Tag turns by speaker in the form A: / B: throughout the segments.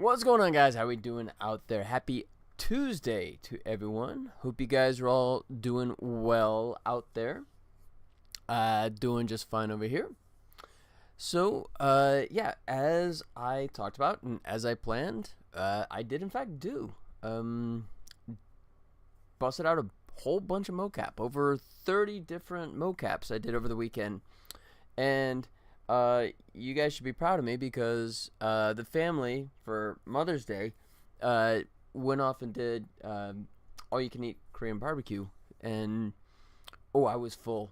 A: What's going on, guys? How we doing out there? Happy Tuesday to everyone. Hope you guys are all doing well out there. Doing just fine over here. So, yeah, as I talked about and as I planned, I did in fact do. Busted out a whole bunch of mocap. Over 30 different mocaps I did over the weekend. And you guys should be proud of me because the family for Mother's Day went off and did all-you-can-eat Korean barbecue, and I was full.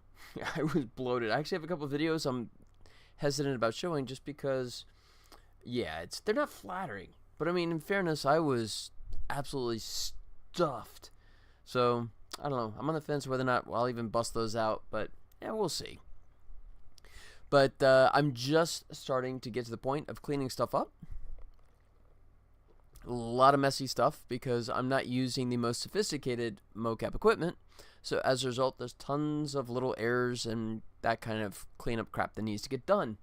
A: I was bloated. I actually have a couple of videos I'm hesitant about showing just because, yeah, they're not flattering. But I mean, in fairness, I was absolutely stuffed. So I don't know. I'm on the fence whether or not I'll even bust those out, but yeah, we'll see. But I'm just starting to get to the point of cleaning stuff up. A lot of messy stuff because I'm not using the most sophisticated mocap equipment. So as a result, there's tons of little errors and that kind of cleanup crap that needs to get done.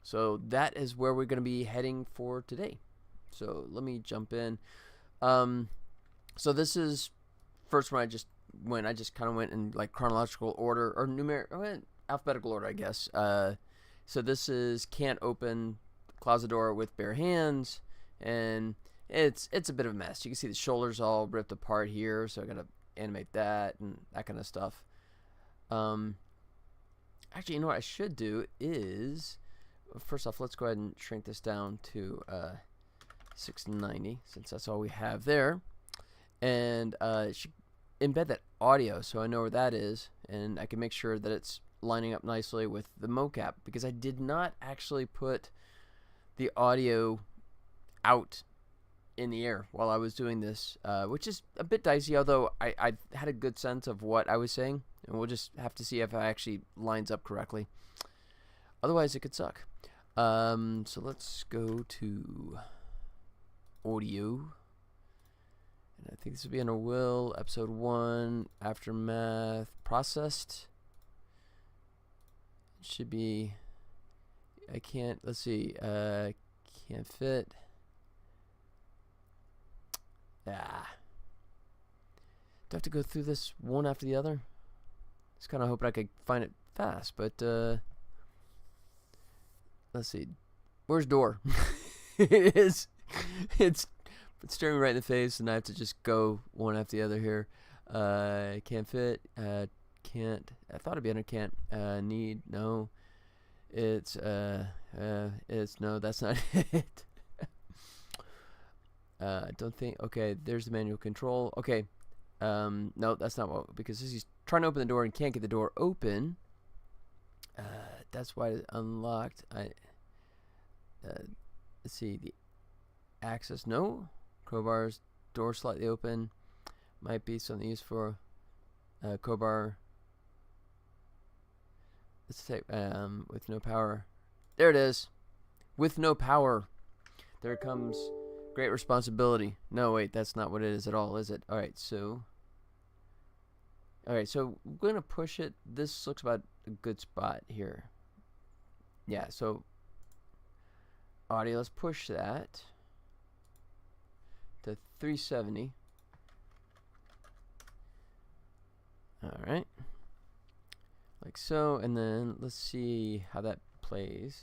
A: So that is where we're going to be heading for today. So let me jump in. So this is first when I just kind of went in like chronological order or alphabetical order, I guess. So this is can't open, close the door with bare hands, and it's a bit of a mess. You can see the shoulders all ripped apart here, so I gotta animate that and that kind of stuff. Actually, you know what I should do is, first off, let's go ahead and shrink this down to 690, since that's all we have there, and should embed that audio so I know where that is, and I can make sure that it's lining up nicely with the mocap, because I did not actually put the audio out in the air while I was doing this, which is a bit dicey, although I had a good sense of what I was saying, and we'll just have to see if it actually lines up correctly. Otherwise, it could suck. So let's go to audio. And I think this will be under Will, episode 1, Aftermath, processed. It should be, I can't, let's see, can't fit. Do I have to go through this one after the other? I was kind of hoping I could find it fast, but, let's see. Where's door? It's staring me right in the face, and I have to just go one after the other here. Can't fit. Can't. I thought it'd be under can't. Need. No. It's no. That's not it. Don't think. Okay. There's the manual control. Okay. No, that's not what. Because he's trying to open the door and can't get the door open. That's why it's unlocked. Let's see the access. No. Crowbars, door slightly open. Might be something used for crowbar. Let's take with no power. There it is. With no power. There comes great responsibility. No, wait, that's not what it is at all, is it? Alright, so we're gonna push it. This looks about a good spot here. Yeah, so audio, let's push that to 370. Alright. Like so, and then let's see how that plays.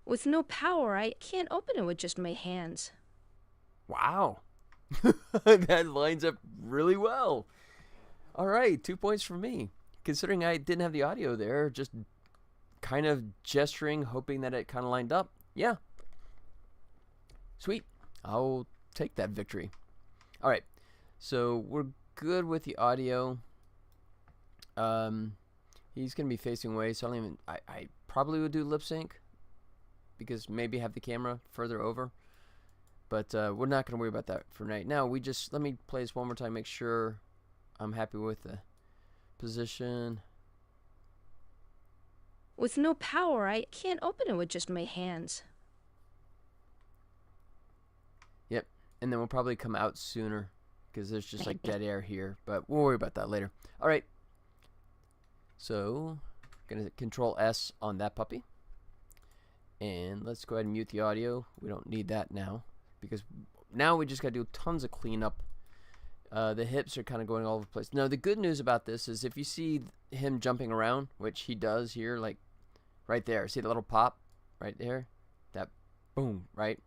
B: With no power, I can't open it with just my hands.
A: Wow. That lines up really well. Alright, 2 points for me. Considering I didn't have the audio there, just kind of gesturing, hoping that it kind of lined up. Yeah. Sweet. I'll take that victory. Alright. So we're good with the audio. He's going to be facing away, so I probably would do lip sync, because maybe have the camera further over. But we're not going to worry about that for right now. Let me play this one more time, make sure I'm happy with the position.
B: With no power, I can't open it with just my hands.
A: Yep. And then we'll probably come out sooner, because there's just like dead air here. But we'll worry about that later. Alright. So, going to Control S on that puppy. And let's go ahead and mute the audio. We don't need that now, because now we just got to do tons of cleanup. The hips are kind of going all over the place. Now, the good news about this is if you see him jumping around, which he does here, like right there. See the little pop right there? That boom, right?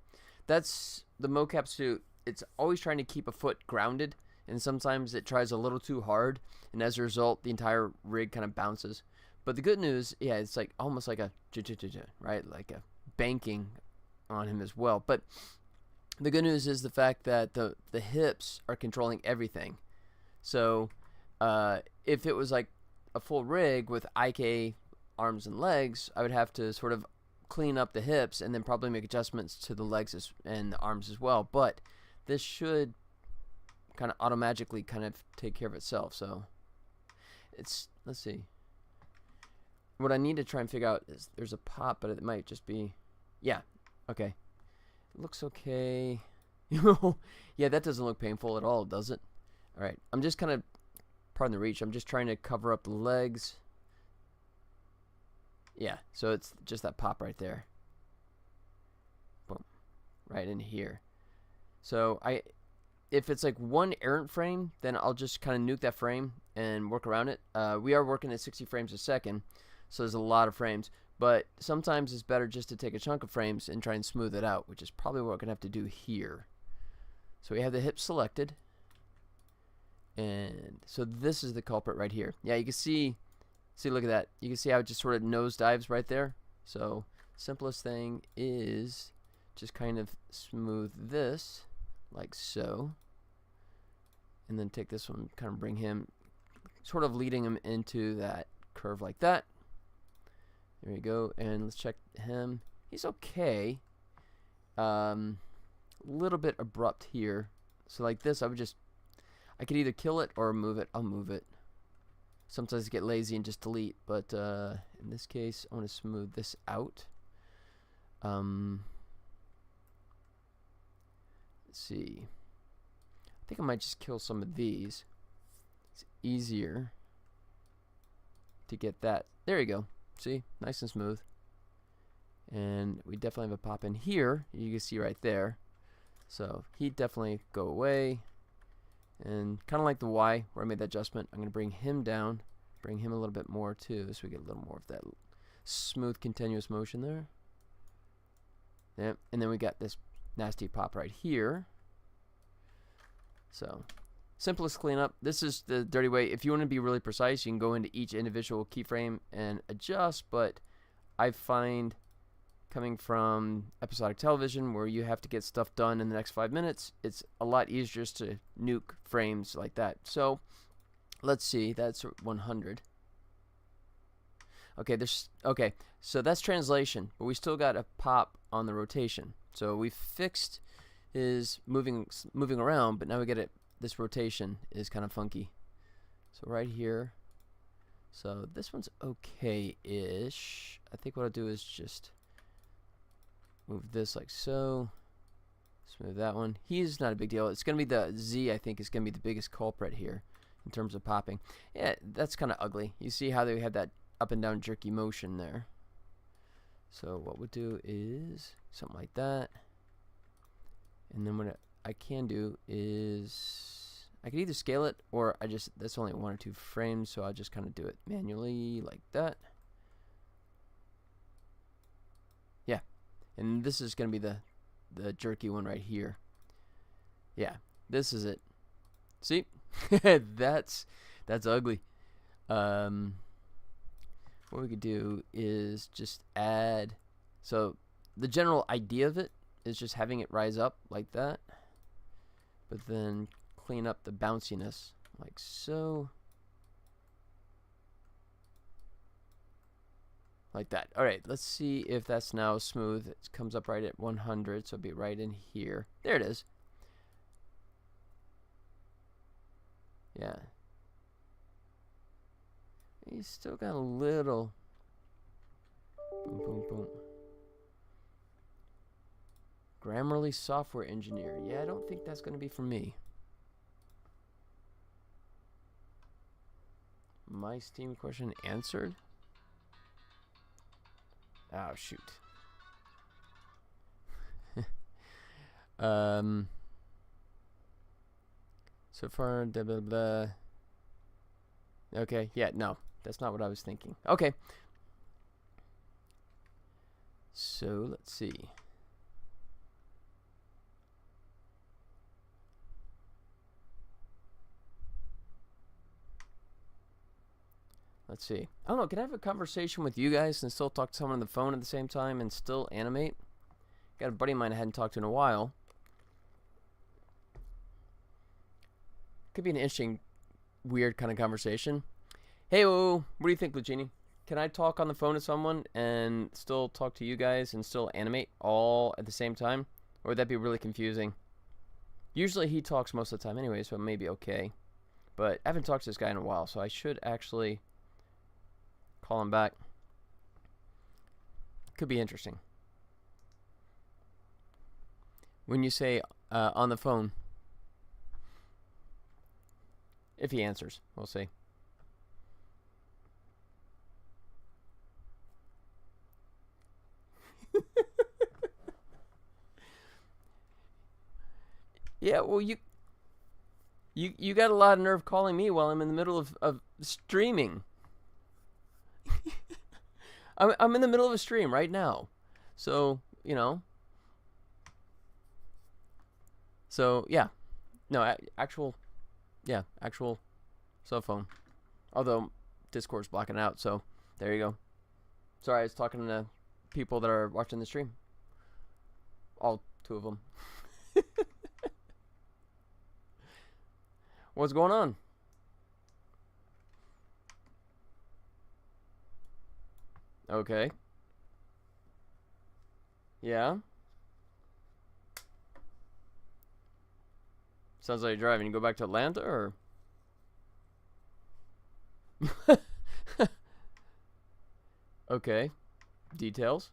A: That's the mocap suit. It's always trying to keep a foot grounded, and sometimes it tries a little too hard, and as a result, the entire rig kind of bounces. But the good news, yeah, it's like almost like a right, like a banking on him as well. But the good news is the fact that the hips are controlling everything. So if it was like a full rig with IK arms and legs, I would have to sort of clean up the hips and then probably make adjustments to the legs and the arms as well. But this should kind of automatically kind of take care of itself. So it's, let's see. What I need to try and figure out is there's a pop, but it might just be, yeah, okay. It looks okay. Yeah, that doesn't look painful at all, does it? All right, I'm just kind of, pardon the reach, I'm just trying to cover up the legs. Yeah, so it's just that pop right there. Boom, right in here. So if it's like one errant frame, then I'll just kind of nuke that frame and work around it. We are working at 60 frames a second, so there's a lot of frames. But sometimes it's better just to take a chunk of frames and try and smooth it out, which is probably what we're going to have to do here. So we have the hip selected. And so this is the culprit right here. Yeah, you can see, look at that. You can see how it just sort of nosedives right there. So simplest thing is just kind of smooth this like so. And then take this one, kind of bring him, sort of leading him into that curve like that. There you go, and let's check him. He's okay. Little bit abrupt here. So like this, I could either kill it or move it. I'll move it. Sometimes I get lazy and just delete, but in this case, I want to smooth this out. Let's see. I think I might just kill some of these. It's easier to get that. There you go. See, nice and smooth. And we definitely have a pop in here. You can see right there. So he definitely go away. And kind of like the Y where I made that adjustment, I'm going to bring him down, bring him a little bit more too, so we get a little more of that smooth continuous motion there. Yep. And then we got this nasty pop right here. So simplest cleanup. This is the dirty way. If you want to be really precise, you can go into each individual keyframe and adjust, but I find coming from episodic television where you have to get stuff done in the next 5 minutes, it's a lot easier just to nuke frames like that. So let's see, that's 100. Okay, so that's translation, but we still got a pop on the rotation. So we fixed his moving around, but now we get it. This rotation is kind of funky. So right here. So this one's okay-ish. I think what I'll do is just move this like so. Smooth that one. He's not a big deal. It's going to be the Z, I think, is going to be the biggest culprit here in terms of popping. Yeah, that's kind of ugly. You see how they have that up and down jerky motion there. So what we'll do is something like that. And then what I can do is I can either scale it or that's only 1 or 2 frames, so I'll just kind of do it manually like that. Yeah, and this is going to be the jerky one right here. Yeah, this is it. See, that's ugly. What we could do is just add. So the general idea of it is just having it rise up like that, but then clean up the bounciness like so. Like that. Alright, let's see if that's now smooth. It comes up right at 100, so it'll be right in here. There it is. Yeah. He's still got a little. Boom, boom, boom. Grammarly software engineer. Yeah, I don't think that's going to be for me. My Steam question answered? Oh, shoot. Um. So far, blah, blah, blah. Okay, yeah, no. That's not what I was thinking. Okay. So, let's see. Let's see. I don't know, can I have a conversation with you guys and still talk to someone on the phone at the same time and still animate? Got a buddy of mine I hadn't talked to in a while. Could be an interesting, weird kind of conversation. Hey, what do you think, Lucini? Can I talk on the phone to someone and still talk to you guys and still animate all at the same time? Or would that be really confusing? Usually he talks most of the time anyway, so it may be okay. But I haven't talked to this guy in a while, so I should actually call him back. Could be interesting. When you say on the phone, if he answers, we'll see. Yeah, well, you got a lot of nerve calling me while I'm in the middle of streaming. I'm in the middle of a stream right now, so you know. So yeah, no, actual cell phone. Although Discord's blocking it out, so there you go. Sorry, I was talking to people that are watching the stream. All two of them. What's going on? Okay. Yeah. Sounds like you're driving. You go back to Atlanta, or? Okay. Details.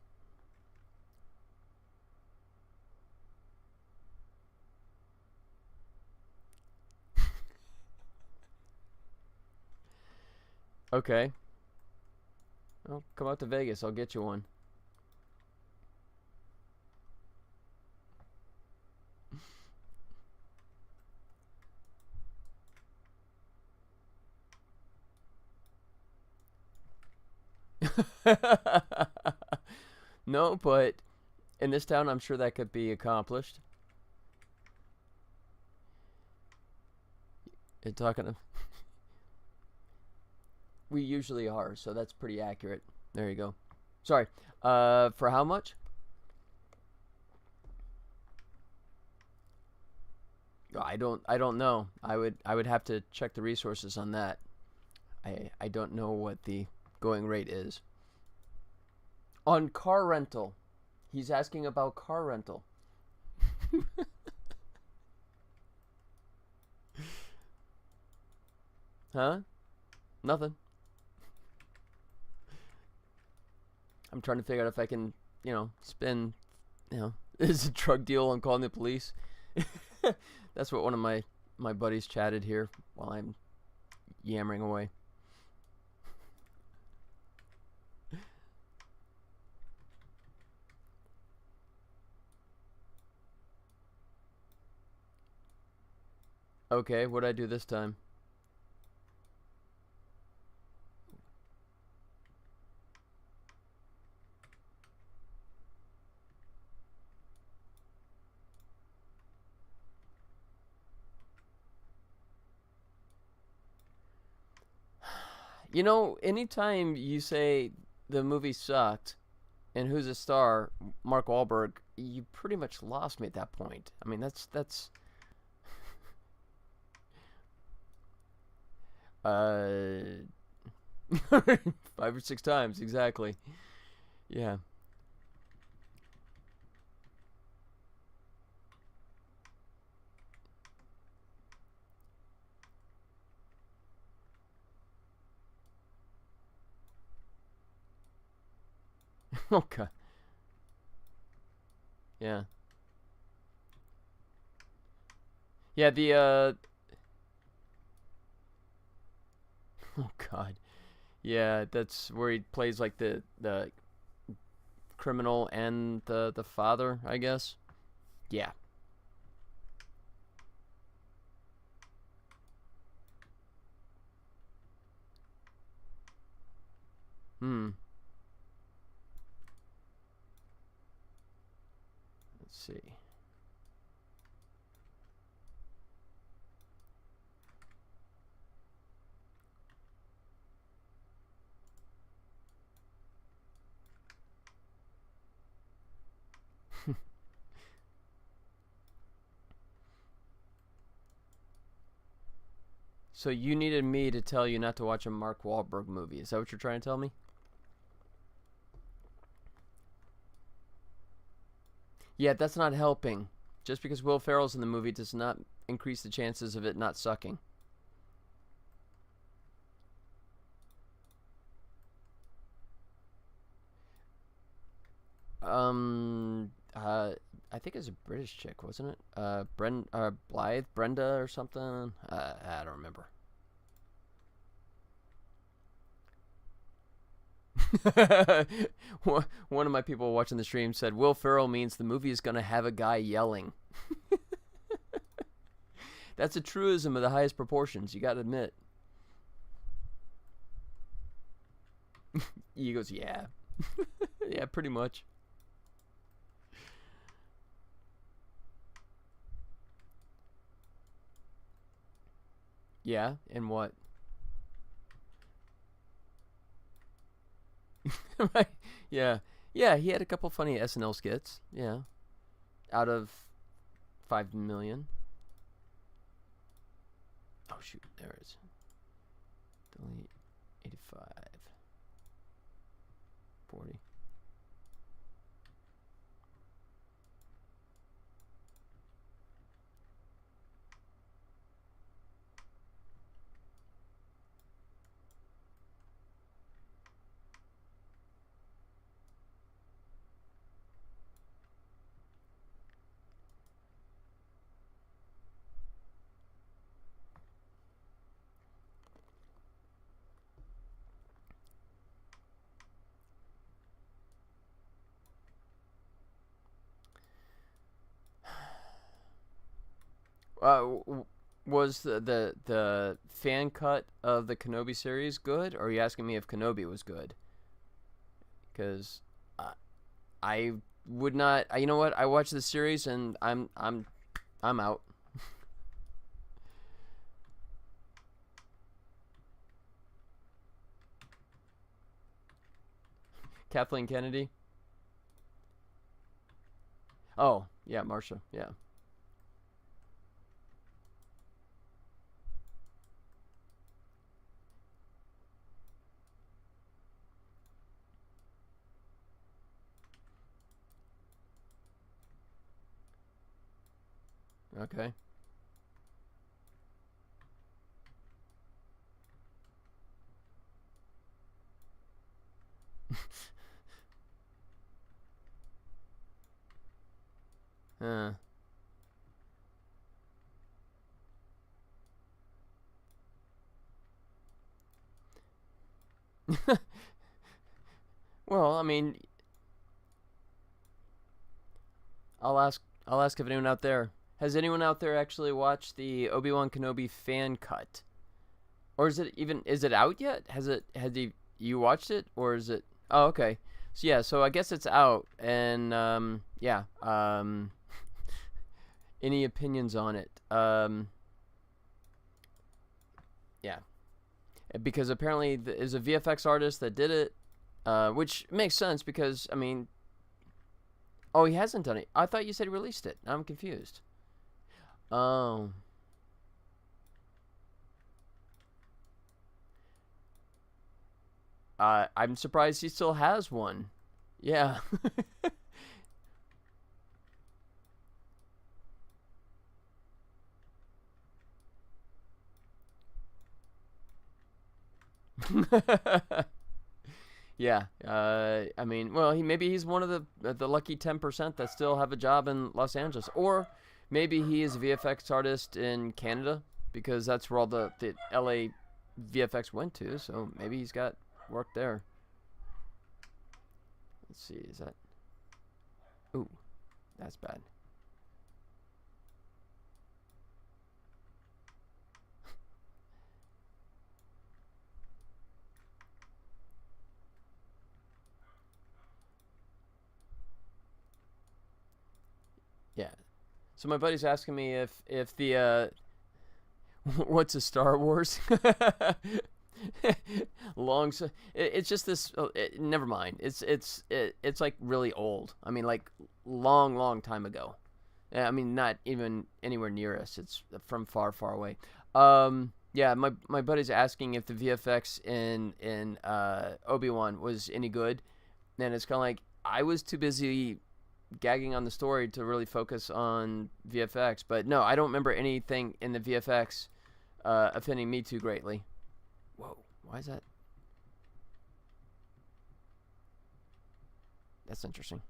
A: Okay. Well, come out to Vegas. I'll get you one. No, but in this town, I'm sure that could be accomplished. You're talking to... We usually are, so that's pretty accurate. There you go. Sorry. For how much? I don't know. I would have to check the resources on that. I don't know what the going rate is. On car rental. He's asking about car rental. Huh? Nothing. I'm trying to figure out if I can, spend, is a drug deal on calling the police. That's what one of my buddies chatted here while I'm yammering away. Okay, what'd I do this time? Anytime you say the movie sucked and who's a star, Mark Wahlberg, you pretty much lost me at that point. I mean, that's uh 5 or 6 times exactly. Yeah. Okay. Yeah. Yeah, oh god. Yeah, that's where he plays like the criminal and the father, I guess. Yeah. Hmm. Let's see. So you needed me to tell you not to watch a Mark Wahlberg movie. Is that what you're trying to tell me? Yeah, that's not helping. Just because Will Ferrell's in the movie does not increase the chances of it not sucking. I think it's a British chick, wasn't it? Blythe, Brenda, or something. I don't remember. One of my people watching the stream said Will Ferrell means the movie is gonna have a guy yelling. That's a truism of the highest proportions. You gotta admit. He goes, yeah, yeah, pretty much. Yeah, and what? Right? Yeah, yeah. He had a couple funny SNL skits. Yeah, out of 5 million. Oh shoot, there it is. Delete 85, 40. Was the fan cut of the Kenobi series good, or are you asking me if Kenobi was good? Because I would not. You know what? I watched the series and I'm out. Kathleen Kennedy. Oh yeah, Marsha. Yeah. Okay. uh. Well, I mean, I'll ask if anyone out there has anyone out there actually watched the Obi-Wan Kenobi fan cut, or is it out yet? Has you watched it, or is it? Oh, okay. So yeah, so I guess it's out, and yeah. Any opinions on it? Yeah, because apparently there's a VFX artist that did it, which makes sense because I mean, oh, he hasn't done it. I thought you said he released it. I'm confused. Oh, I'm surprised he still has one. Yeah. Yeah. I mean, well, he's one of the lucky 10% that still have a job in Los Angeles, or maybe he is a VFX artist in Canada because that's where all the LA VFX went to. So maybe he's got work there. Let's see. Is that? Ooh, that's bad. So my buddy's asking me if the what's a Star Wars? It's just this. Never mind. It's like really old. I mean, like long time ago. I mean, not even anywhere near us. It's from far away. Yeah, my buddy's asking if the VFX in Obi-Wan was any good, and it's kind of like I was too busy gagging on the story to really focus on VFX. But no, I don't remember anything in the VFX offending me too greatly. Whoa, why is that? That's interesting.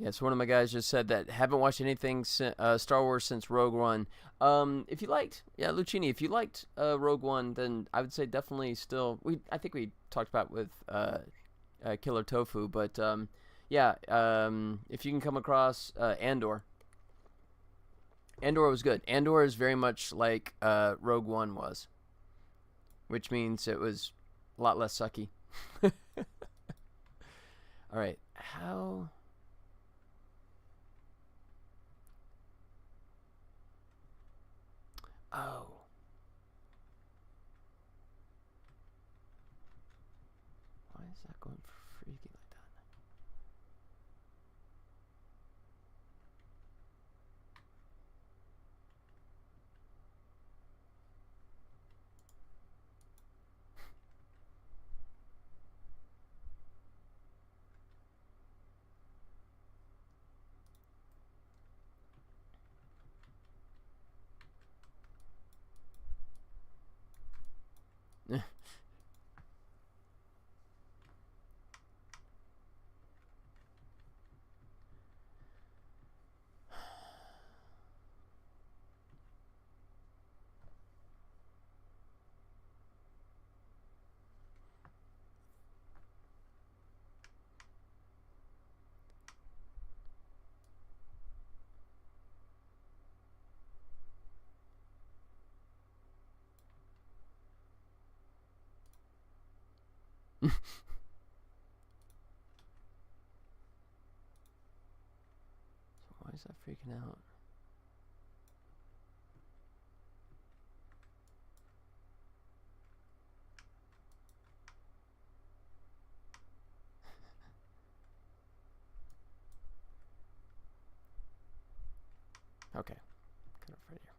A: Yeah, so one of my guys just said that haven't watched anything Star Wars since Rogue One. If you liked, yeah, Lucini, if you liked Rogue One, then I would say definitely still. I think we talked about with Killer Tofu, but yeah, if you can come across Andor. Andor was good. Andor is very much like Rogue One was, which means it was a lot less sucky. All right, how? Oh. Why is that going freaky like that? So why is that freaking out? Okay, cut off right here.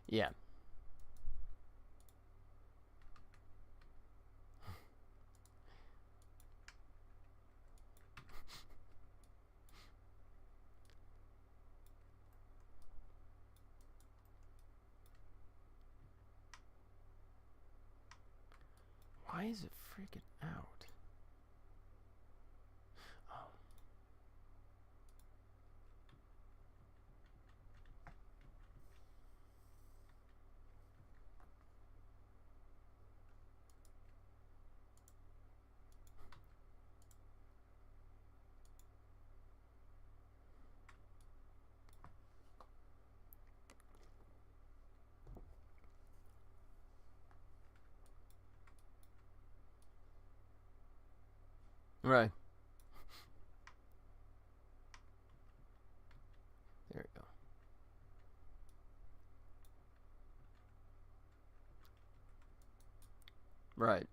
A: Yeah. Why is it freaking out? Oh. Right. There we go. Right.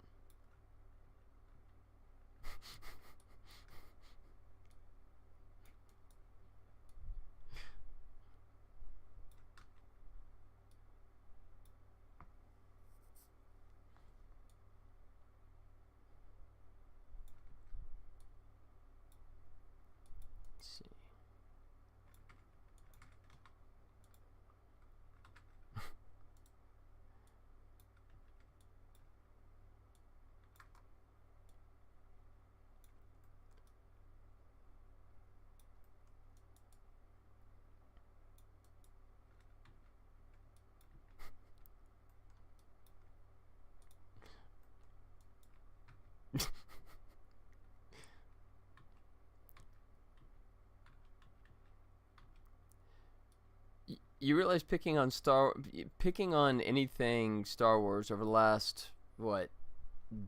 A: You realize picking on anything Star Wars over the last what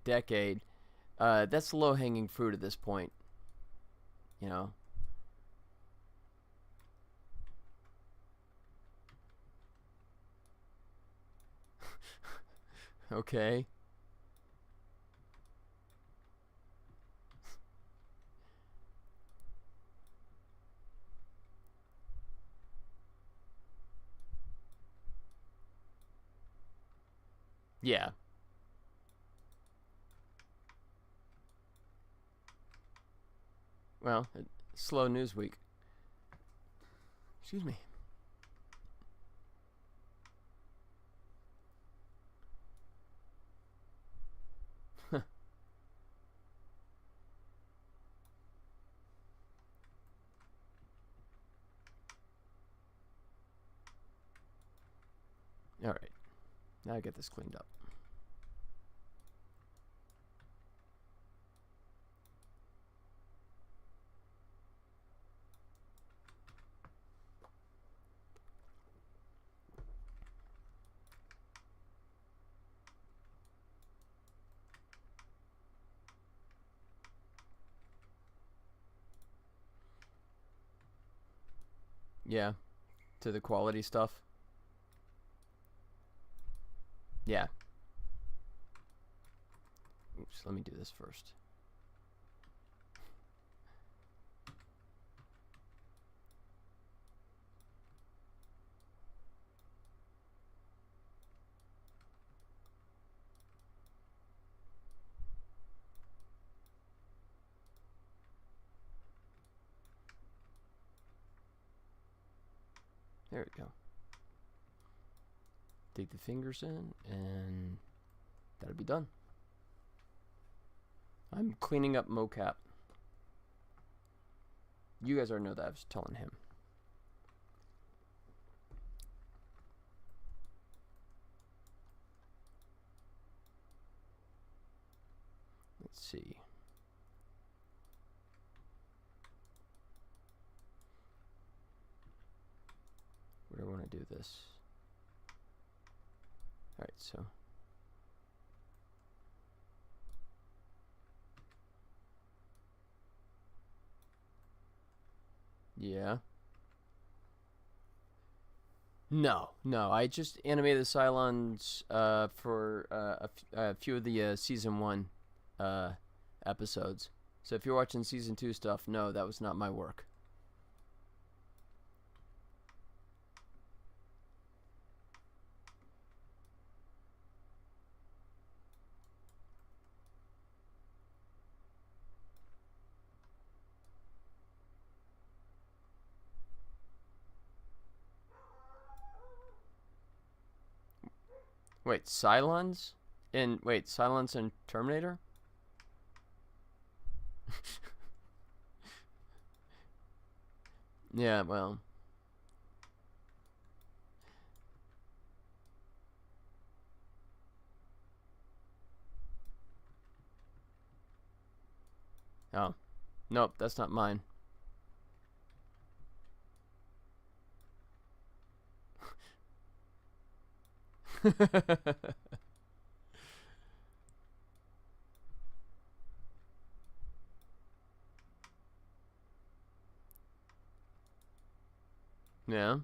A: decade, that's low hanging fruit at this point. You know. Okay. Yeah. Well, slow news week. Excuse me. All right. Now I get this cleaned up. Yeah. To the quality stuff. Yeah. Oops, let me do this first. There we go. Dig the fingers in, and that'll be done. I'm cleaning up mocap. You guys already know that. I was telling him. Let's see. Where do I want to do this? Alright, so. Yeah. No. I just animated the Cylons for a few of the season 1 episodes. So if you're watching season 2 stuff, no, that was not my work. Wait, Cylons? Cylons and Terminator? Yeah, well. Oh. Nope, that's not mine. Yeah.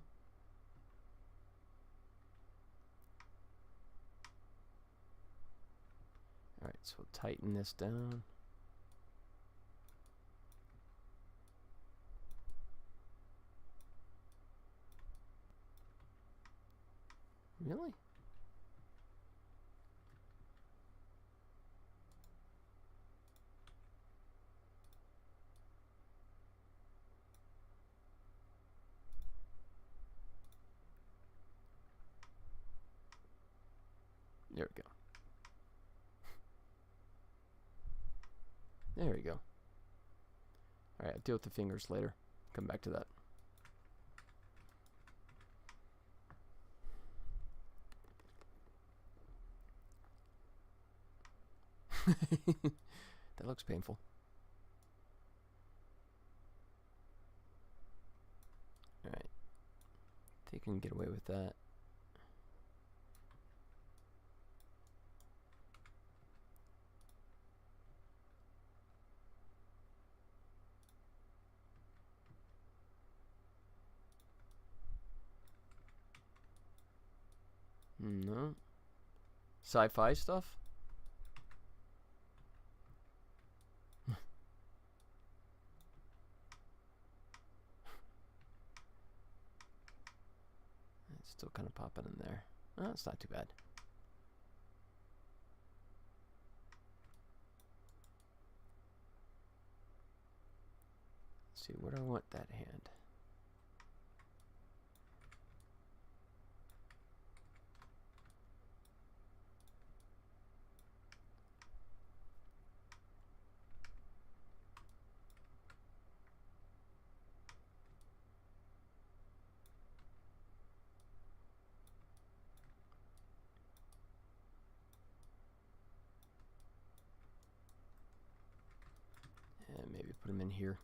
A: Alright, so we'll tighten this down. Really? There we go. There we go. Alright, I'll deal with the fingers later. Come back to that. That looks painful. Alright. Take can get away with that. No. Sci-fi stuff? It's still kind of popping in there. Oh, it's not too bad. Let's see, where do I want that hand? And maybe put him in here.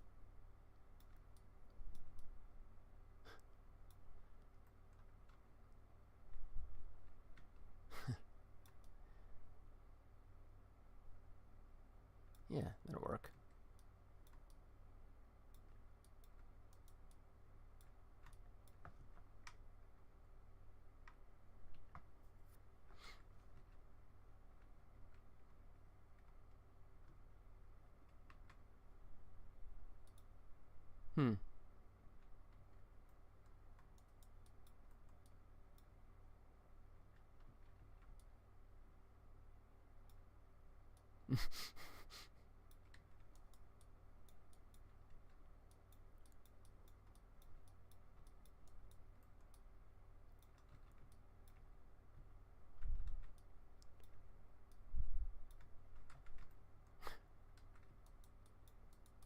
A: Yeah, that'll work. Hmm.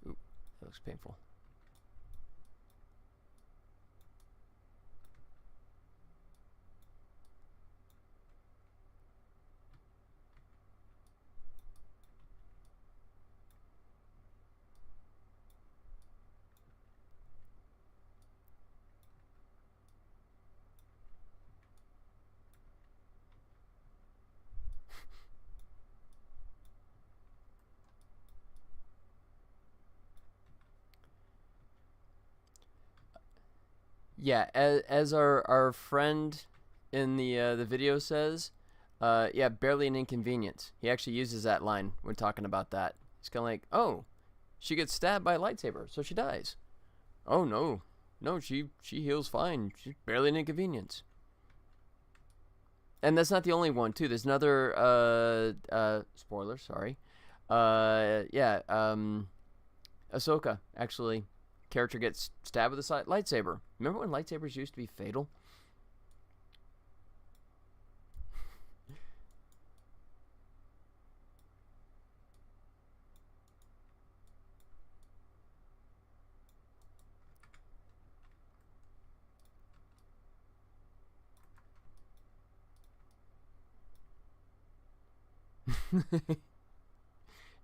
A: Ooh, that looks painful. Yeah, as our friend in the video says, yeah, barely an inconvenience. He actually uses that line when talking about that. He's kind of like, oh, she gets stabbed by a lightsaber, so she dies. Oh no, no, she heals fine. She's barely an inconvenience. And that's not the only one too. There's another spoiler. Sorry. Yeah. Ahsoka actually. Character gets stabbed with a lightsaber. Remember when lightsabers used to be fatal?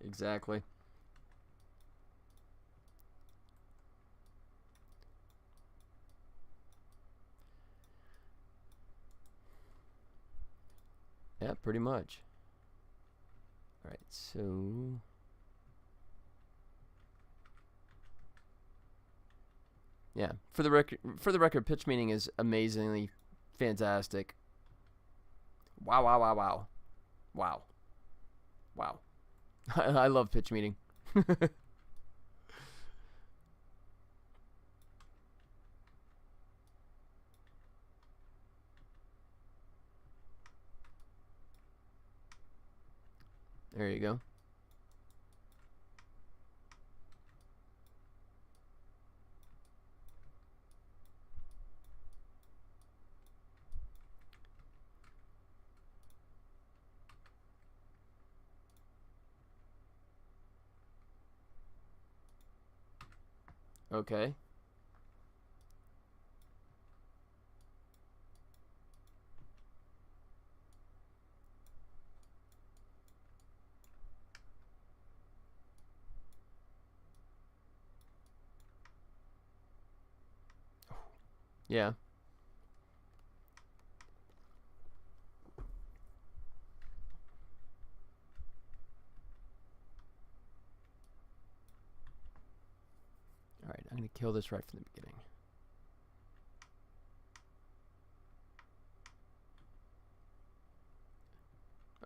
A: Exactly. Yeah, pretty much. All right, so yeah, for the record, pitch meeting is amazingly fantastic. Wow, wow, wow, wow, wow, wow. I love pitch meeting. There you go. Okay. Yeah. I'm gonna kill this right from the beginning.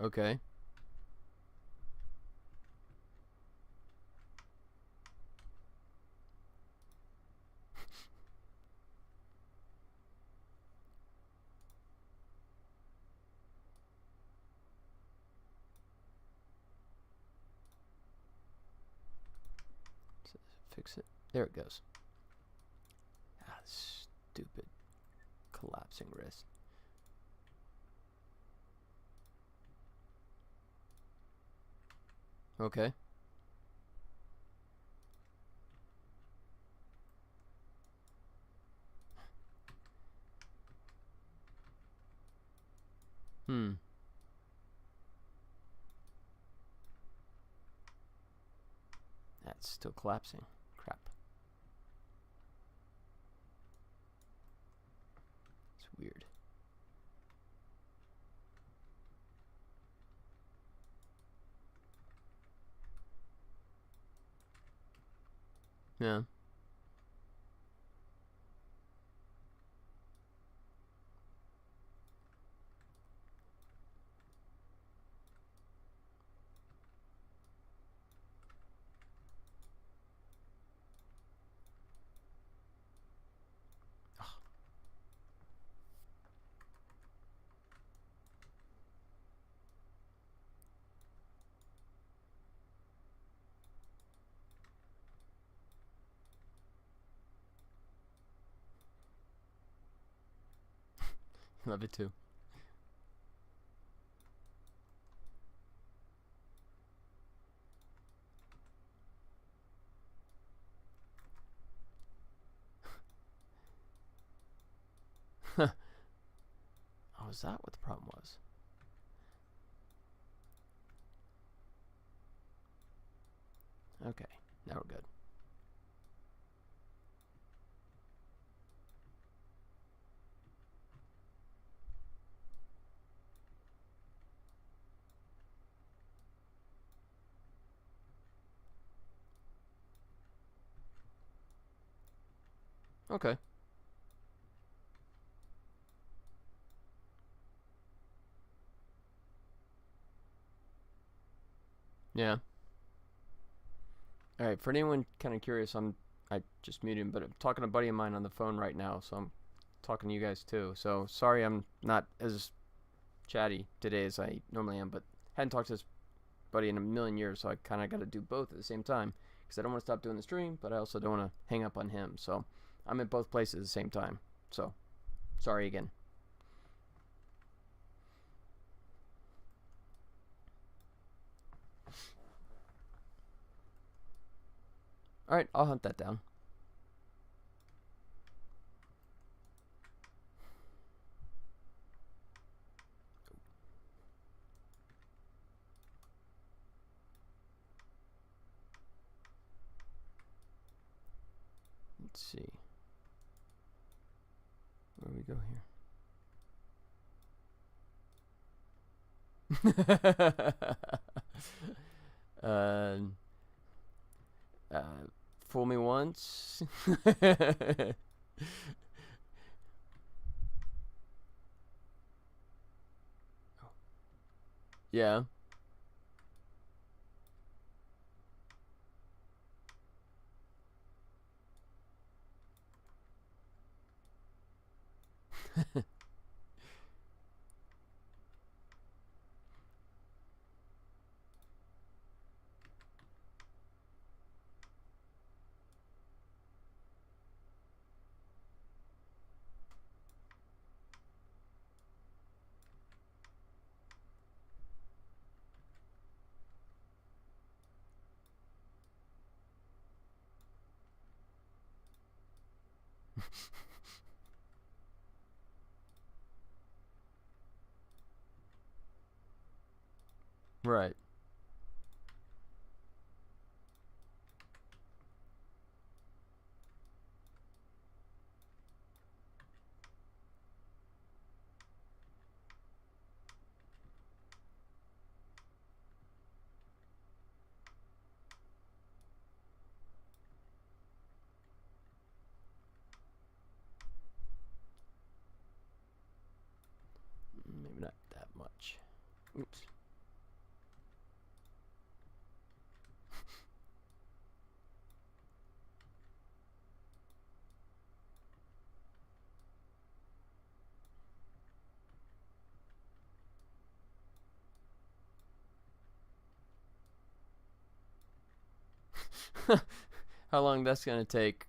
A: Okay. Fix it. There it goes. Ah, stupid collapsing wrist. Okay. That's still collapsing. Crap. It's weird. Yeah. Love it too. Oh, is that what the problem was? Okay, now we're good. Okay. Yeah. All right. For anyone kind of curious, I just muted him, but I'm talking to a buddy of mine on the phone right now, so I'm talking to you guys too. So sorry, I'm not as chatty today as I normally am, but hadn't talked to this buddy in a million years, so I kind of got to do both at the same time because I don't want to stop doing the stream, but I also don't want to hang up on him. So I'm in both places at the same time. So sorry again. All right, I'll hunt that down. Let's see. Where do we go here? Fool me once. Yeah. Right. Oops. How long that's gonna take?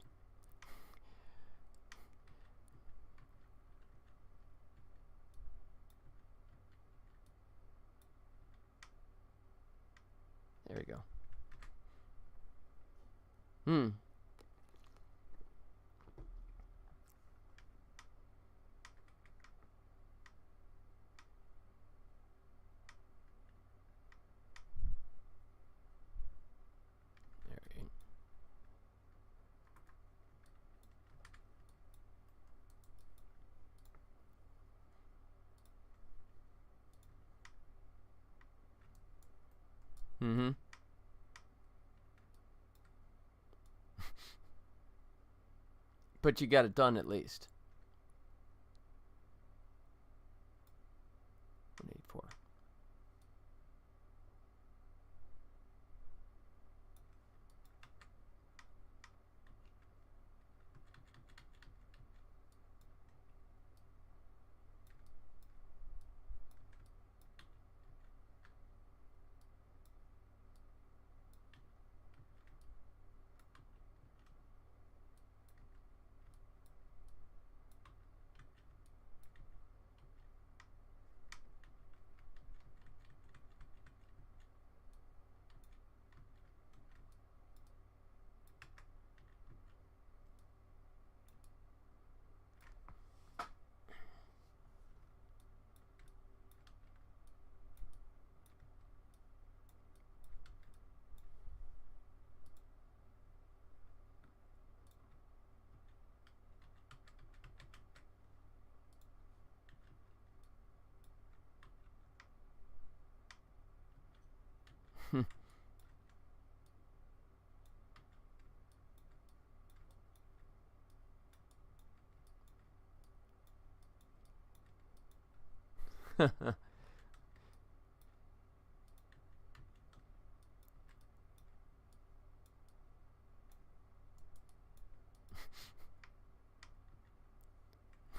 A: There we go. Hmm. There we go. Mm-hmm. But you got it done at least. 184.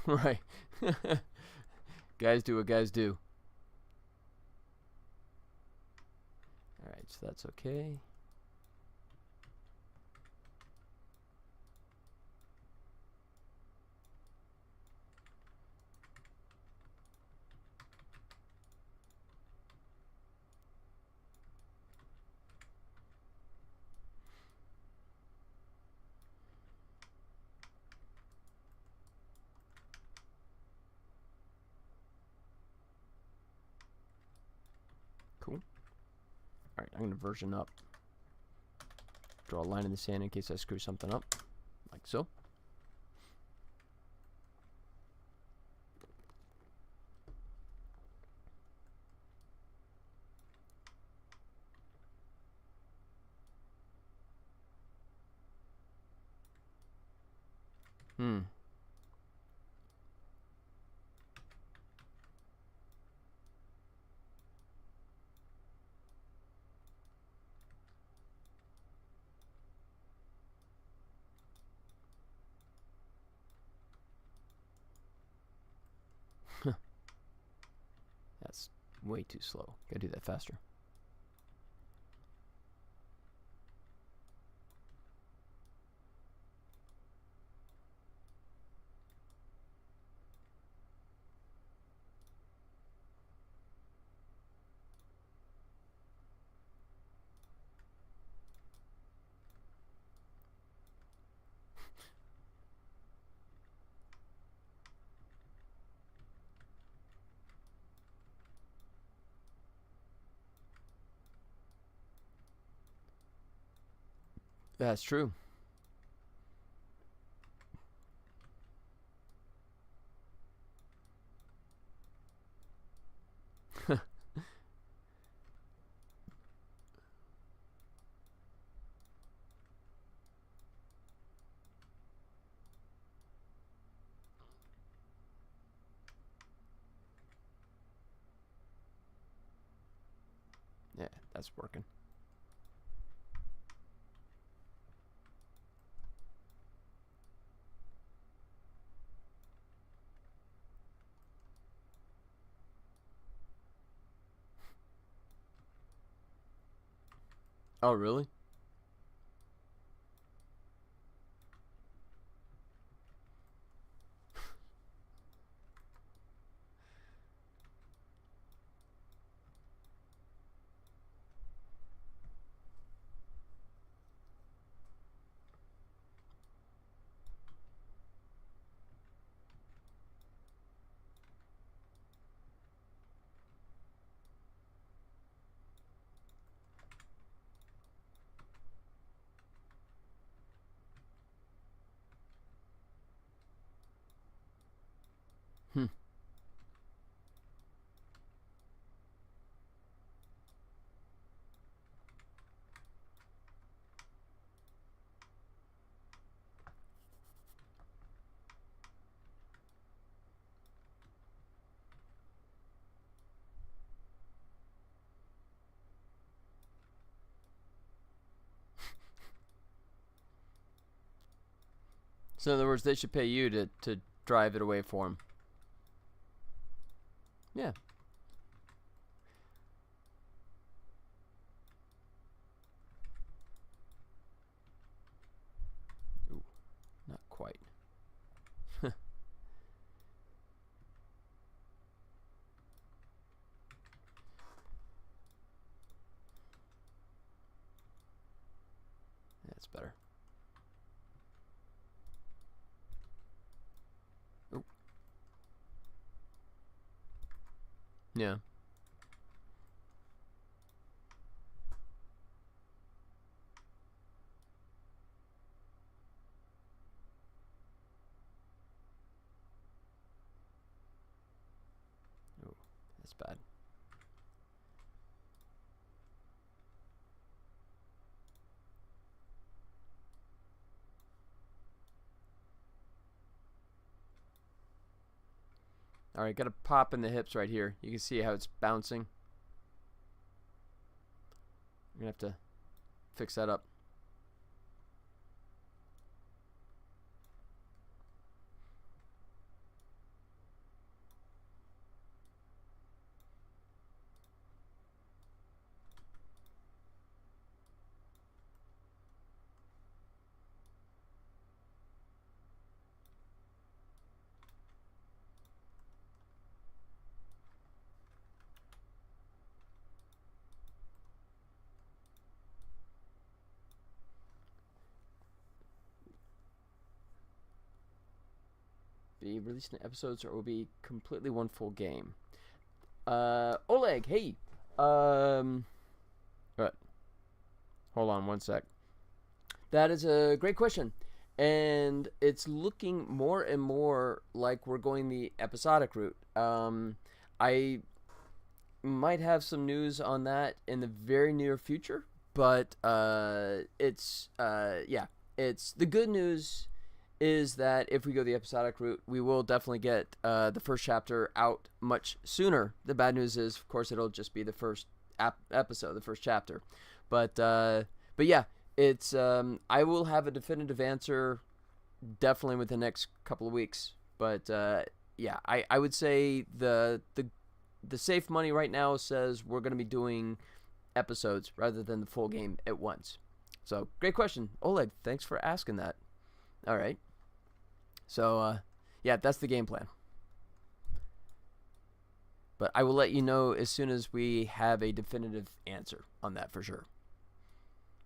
A: Right. Guys do what guys do. Alright, so that's okay. Cool. Alright, I'm going to version up. Draw a line in the sand in case I screw something up. Like so. Hmm. That's way too slow. Gotta do that faster. That's true. Yeah, that's working. Oh, really? Hmm. So in other words, they should pay you to drive it away for them. Yeah. Ooh, not quite. That's better. Ooh. Yeah. Ooh, that's bad. All right, got a pop in the hips right here. You can see how it's bouncing. I'm gonna have to fix that up. Be released in episodes or will be completely one full game. Oleg, hey. What? Hold on one sec. That is a great question. And it's looking more and more like we're going the episodic route. I might have some news on that in the very near future, but it's the good news is that if we go the episodic route, we will definitely get the first chapter out much sooner. The bad news is, of course, it'll just be the first episode, the first chapter. But yeah, it's I will have a definitive answer definitely within the next couple of weeks. But yeah, I would say the safe money right now says we're going to be doing episodes rather than the full game at once. So great question, Oleg. Thanks for asking that. All right. So yeah, that's the game plan. But I will let you know as soon as we have a definitive answer on that for sure.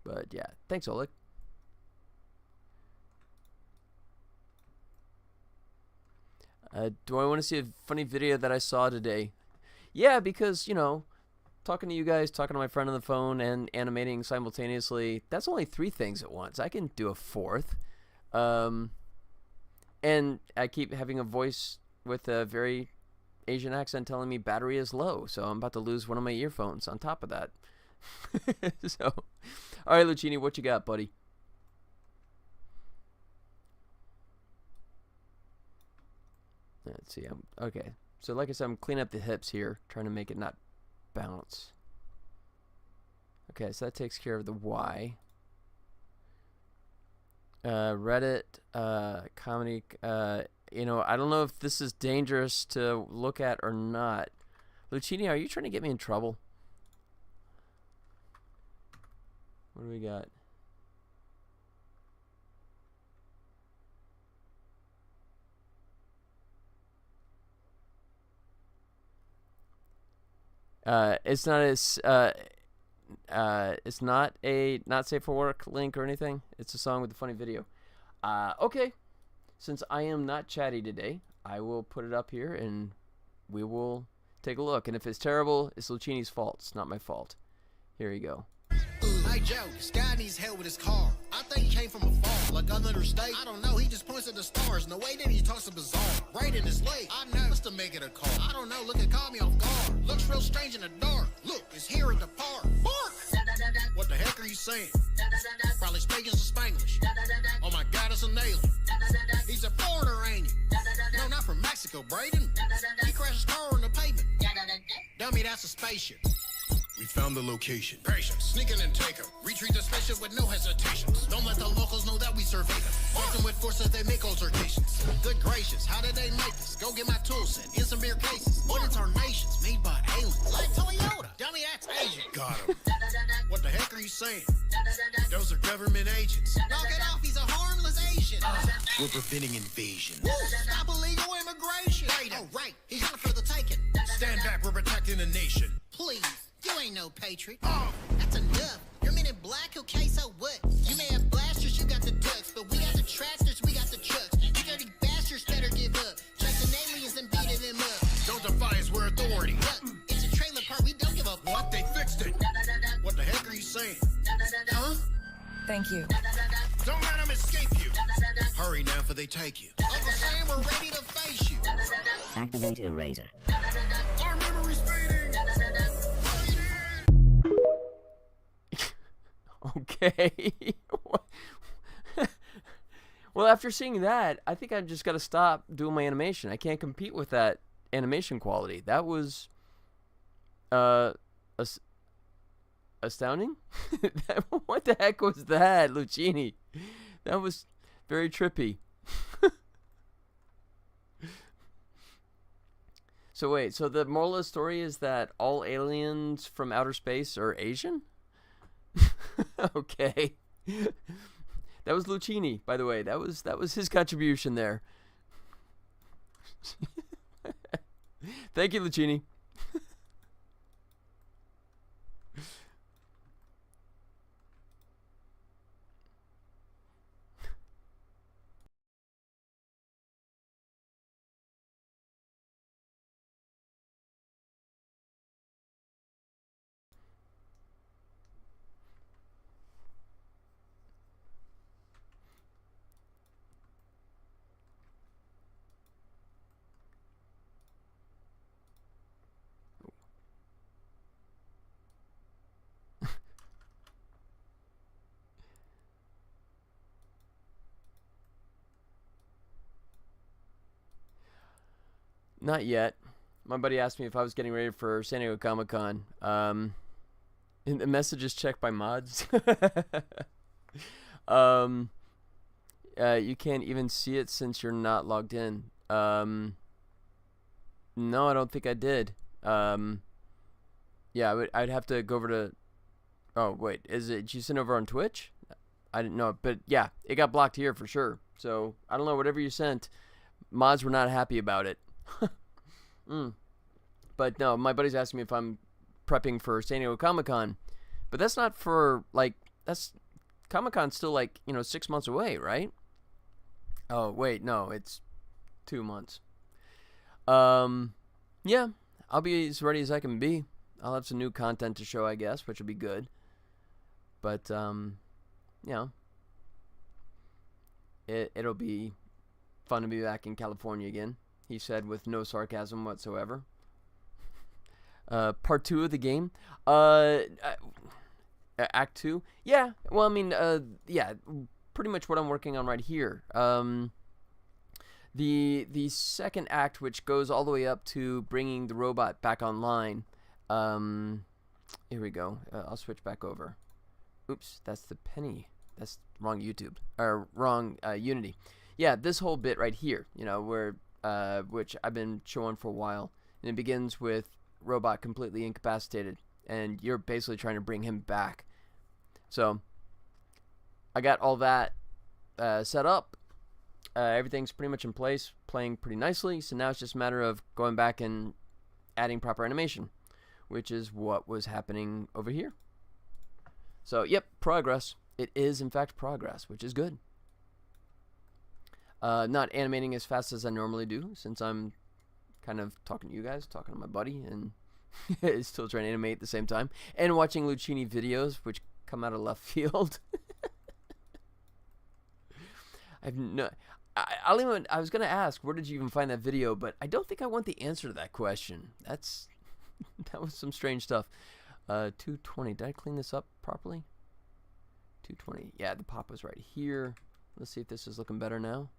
A: But yeah, thanks, Oleg. Do I want to see a funny video that I saw today? Yeah, because, talking to you guys, talking to my friend on the phone, and animating simultaneously, that's only 3 things at once. I can do a 4th. And I keep having a voice with a very Asian accent telling me battery is low, so I'm about to lose one of my earphones on top of that. So, all right, Lucchini, what you got, buddy? Let's see. Okay. So, like I said, I'm cleaning up the hips here, trying to make it not bounce. Okay, so that takes care of the Y. Reddit, comedy, you know, I don't know if this is dangerous to look at or not. Lucini, are you trying to get me in trouble? What do we got? It's not as it's not a not safe for work link or anything. It's a song with a funny video. Okay, since I am not chatty today, I will put it up here and we will take a look. And if it's terrible, it's Lucini's fault. It's not my fault. Here you go.
C: Hey Joe, this guy needs help with his car. I think he came from afar, like another state. I don't know, he just points at the stars, and the way that he talks is bizarre. Right in his leg, I know, must have make it a car. I don't know, look, it caught me off guard. Looks real strange in the dark. Look, it's here at the park. Bark! What the heck are you saying? Probably speaking some Spanglish. Oh my God, it's an alien. He's a foreigner, ain't he? No, not from Mexico, Braden. He crashed his car on the pavement. Dummy, that's a spaceship. We found the location. Patience, sneak in and take him. Retreat the spaceship with no hesitations. Don't let the locals know that we survey them. Fight them with forces, they make altercations. Good gracious, how did they make this? Go get my tool set in some beer cases. What it's our nations, made by aliens. Like Toyota. Dummy, that's Asian. Got him. What the heck are you saying? Those are government agents. Knock it off, he's a harmless Asian. We're preventing invasion. Woo, stop illegal immigration. Oh, right, he's out for the taking. Stand back, we're protecting the nation. Please. You ain't no patriot. Oh, that's enough. You're men in black, okay, so what? You may have blasters, you got the ducks, but we got the tractors, we got the trucks. You dirty bastards better give up. Chasing aliens and beating them up. Don't defy us, we're authority. Look, it's a trailer park, we don't give up. What? They fixed it. What the heck are you saying? Huh?
D: Thank you.
C: Don't let them escape you. Hurry now, for they take you. Uncle Sam, we're ready to face you.
E: Activate eraser.
C: Our memory's fading.
A: Okay. Well, after seeing that, I think I've just got to stop doing my animation. I can't compete with that animation quality. That was astounding. What the heck was that, Lucini? That was very trippy. So wait, so the moral of the story is that all aliens from outer space are Asian? Okay. That was Lucini, by the way. That was his contribution there. Thank you, Lucini. Not yet. My buddy asked me if I was getting ready for San Diego Comic-Con. And the message is checked by mods. You can't even see it since you're not logged in. No, I don't think I did. Yeah, I'd have to go over to... Oh, wait. Did you send over on Twitch? I didn't know. But, yeah, it got blocked here for sure. So, I don't know. Whatever you sent, mods were not happy about it. But no, my buddy's asking me if I'm prepping for San Diego Comic-Con, but that's not for like Comic-Con's still like 6 months away, right? Oh wait, no, it's 2 months. Yeah, I'll be as ready as I can be. I'll have some new content to show, I guess, which will be good. But it'll be fun to be back in California again. He said with no sarcasm whatsoever. Part 2 of the game. Act 2. Yeah, well, I mean, yeah, pretty much what I'm working on right here. The second act, which goes all the way up to bringing the robot back online, here we go. I'll switch back over. Oops, that's the penny. That's wrong YouTube, or wrong Unity. Yeah, this whole bit right here, you know, where which I've been showing for a while, and it begins with robot completely incapacitated, and you're basically trying to bring him back. So I got all that set up. Everything's pretty much in place, playing pretty nicely. So now it's just a matter of going back and adding proper animation, which is what was happening over here. So, yep, progress. It is, in fact, progress, which is good. Not animating as fast as I normally do, since I'm kind of talking to you guys, talking to my buddy, and still trying to animate at the same time, and watching Lucchini videos, which come out of left field. I was gonna ask, where did you even find that video? But I don't think I want the answer to that question. That was some strange stuff. 220. Did I clean this up properly? 220. Yeah, the pop was right here. Let's see if this is looking better now.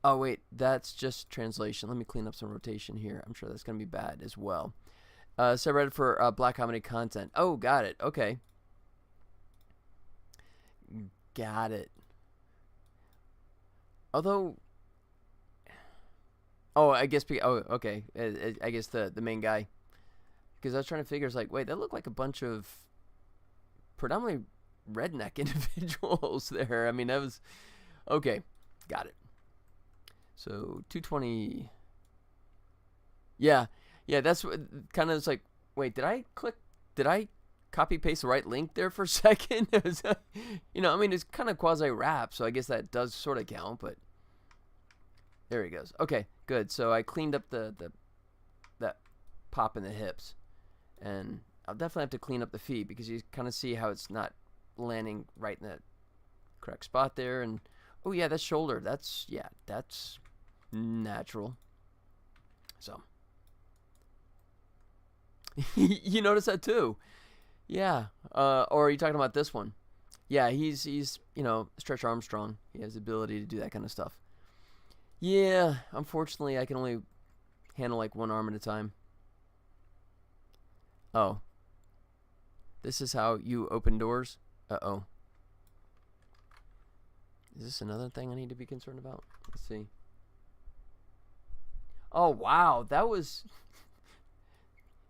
A: Oh wait, that's just translation. Let me clean up some rotation here. I'm sure that's gonna be bad as well. Subreddit for black comedy content. Oh, got it. Okay. Got it. Although, oh, I guess, oh, okay. I guess the main guy, because I was trying to figure, it's like, wait, that looked like a bunch of predominantly redneck individuals there. I mean, that was, okay, got it. So 220. Yeah, that's what kind of, it's like, wait, did I copy paste the right link there for a second? It was, you know, I mean, it's kind of quasi rap, so I guess that does sort of count, but there he goes. Okay, good. So I cleaned up that pop in the hips, and I'll definitely have to clean up the feet, because you kind of see how it's not landing right in that correct spot there. And oh yeah, that shoulder, that's natural. So you notice that too. Yeah. Or are you talking about this one? Yeah, he's you know, Stretch Armstrong. He has the ability to do that kind of stuff. Yeah, unfortunately, I can only handle like one arm at a time. Oh. This is how you open doors? Uh-oh. Is this another thing I need to be concerned about? Let's see. Oh, wow. That was...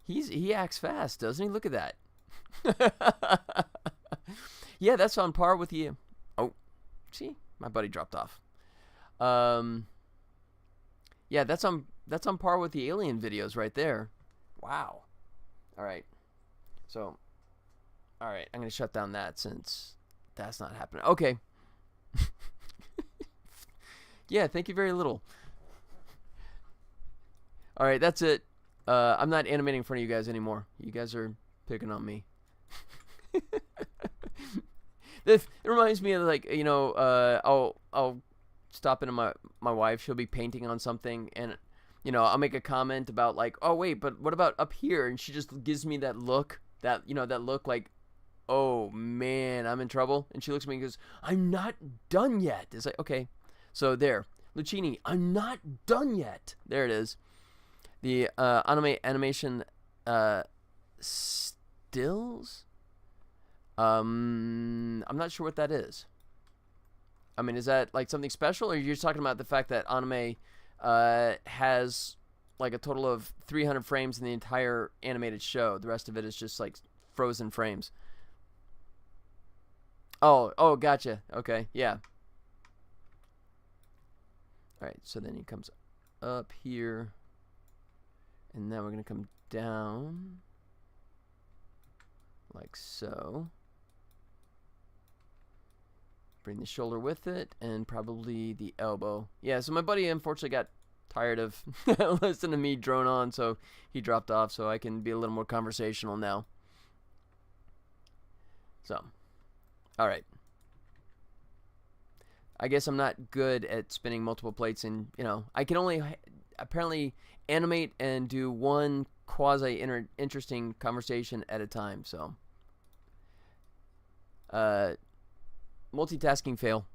A: He acts fast, doesn't he? Look at that. Yeah, that's on par with the... Oh, see? My buddy dropped off. Yeah, that's on par with the Alien videos right there. Wow. All right. So, all right, I'm going to shut down that since that's not happening. Okay. Yeah, thank you very little. All right, that's it. I'm not animating in front of you guys anymore. You guys are picking on me. It reminds me of, like, you know, I'll stop into my wife. She'll be painting on something, and you know, I'll make a comment about, like, oh wait, but what about up here? And she just gives me that look, that look like, oh man, I'm in trouble. And she looks at me and goes, I'm not done yet. It's like, okay, so there, Lucchini, I'm not done yet. There it is. The animation stills. I'm not sure what that is. I mean, is that like something special, or you're just talking about the fact that anime has like a total of 300 frames in the entire animated show? The rest of it is just like frozen frames. Oh, gotcha. Okay, yeah. All right, so then he comes up here, and now we're gonna come down like so. Bring the shoulder with it, and probably the elbow. Yeah, so my buddy unfortunately got tired of listening to me drone on, so he dropped off, so I can be a little more conversational now. So, all right. I guess I'm not good at spinning multiple plates, and, you know, I can only apparently animate and do one quasi-interesting conversation at a time, so. Multitasking fail.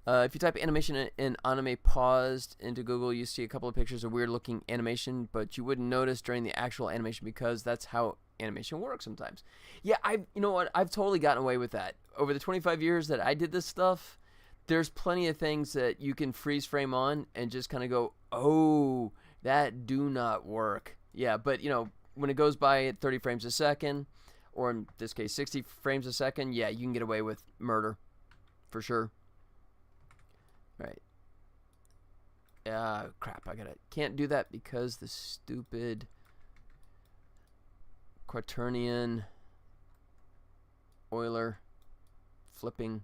A: If you type animation in anime paused into Google, you see a couple of pictures of weird looking animation, but you wouldn't notice during the actual animation because that's how animation works sometimes. Yeah, you know what? I've totally gotten away with that. Over the 25 years that I did this stuff, there's plenty of things that you can freeze frame on and just kind of go, oh, that do not work. Yeah, but, you know, when it goes by at 30 frames a second, or in this case 60 frames a second, yeah, you can get away with murder for sure. Right. Crap, can't do that because the stupid Quaternion Euler flipping.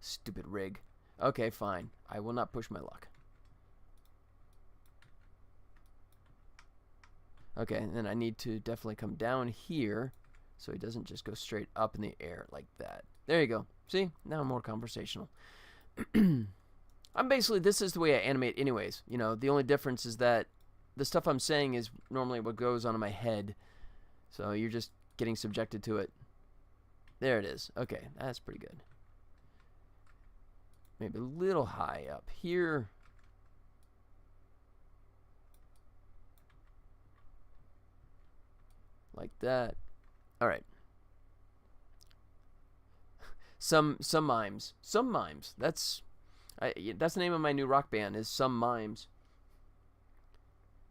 A: Stupid rig. Okay, fine. I will not push my luck. Okay, and then I need to definitely come down here so he doesn't just go straight up in the air like that. There you go. See? Now I'm more conversational. This is the way I animate anyways. You know, the only difference is that the stuff I'm saying is normally what goes on in my head. So you're just getting subjected to it. There it is. Okay, that's pretty good. Maybe a little high up here. Like that. All right. Some mimes. Some mimes. That's the name of my new rock band, is Some Mimes.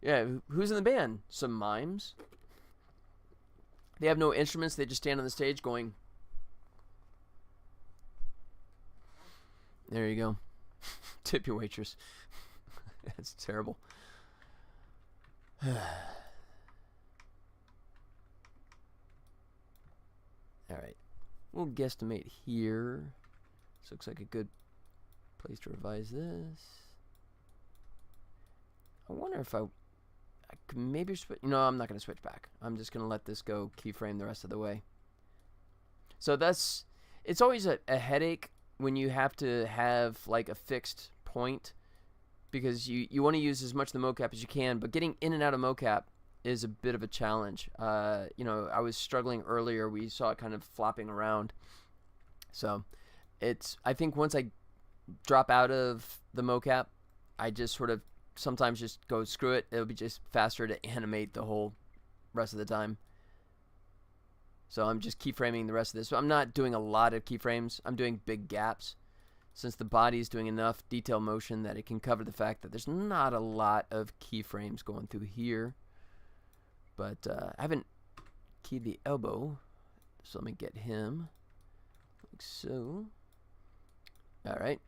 A: Yeah, who's in the band? Some Mimes. They have no instruments. They just stand on the stage going. There you go. Tip your waitress. That's terrible. Alright. We'll guesstimate here. This looks like a good place to revise this. I wonder if I could maybe switch. No, I'm not going to switch back. I'm just going to let this go keyframe the rest of the way. So it's always a headache when you have to have like a fixed point, because you want to use as much of the mocap as you can, but getting in and out of mocap is a bit of a challenge. You know, I was struggling earlier. We saw it kind of flopping around. So I think once I drop out of the mocap, I just sort of sometimes just go screw it. It'll be just faster to animate the whole rest of the time. So I'm just keyframing the rest of this. So I'm not doing a lot of keyframes. I'm doing big gaps, since the body is doing enough detail motion that it can cover the fact that there's not a lot of keyframes going through here. But I haven't keyed the elbow, so let me get him like so. Alright,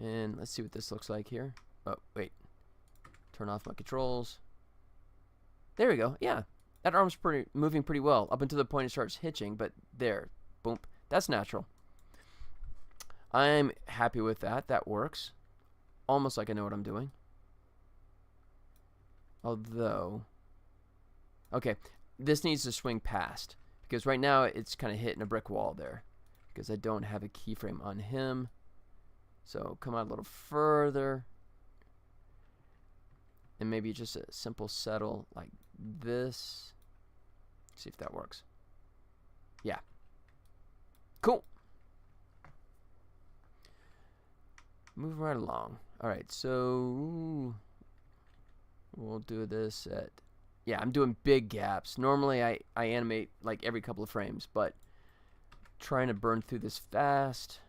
A: and let's see what this looks like here. Oh, wait. Turn off my controls. There we go. Yeah, that arm's moving pretty well up until the point it starts hitching, but there. Boom. That's natural. I'm happy with that. That works. Almost like I know what I'm doing. Although, okay, this needs to swing past, because right now it's kind of hitting a brick wall there, because I don't have a keyframe on him. So come out a little further, and maybe just a simple settle like this. See if that works. Yeah. Cool. Moving right along. Alright, so we'll do this at, yeah, I'm doing big gaps. Normally I animate like every couple of frames, but trying to burn through this fast.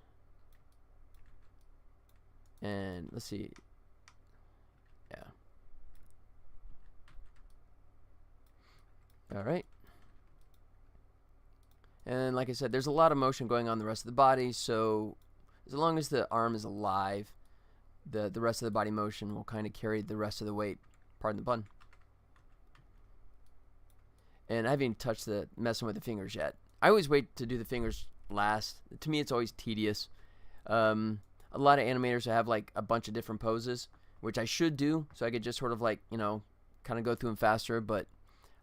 A: And let's see. Yeah. Alright. And like I said, there's a lot of motion going on the rest of the body, so as long as the arm is alive, the rest of the body motion will kind of carry the rest of the weight. Pardon the pun. And I haven't even touched the messing with the fingers yet. I always wait to do the fingers last. To me, it's always tedious. A lot of animators have like a bunch of different poses, which I should do, so I could just sort of like, you know, kind of go through them faster, but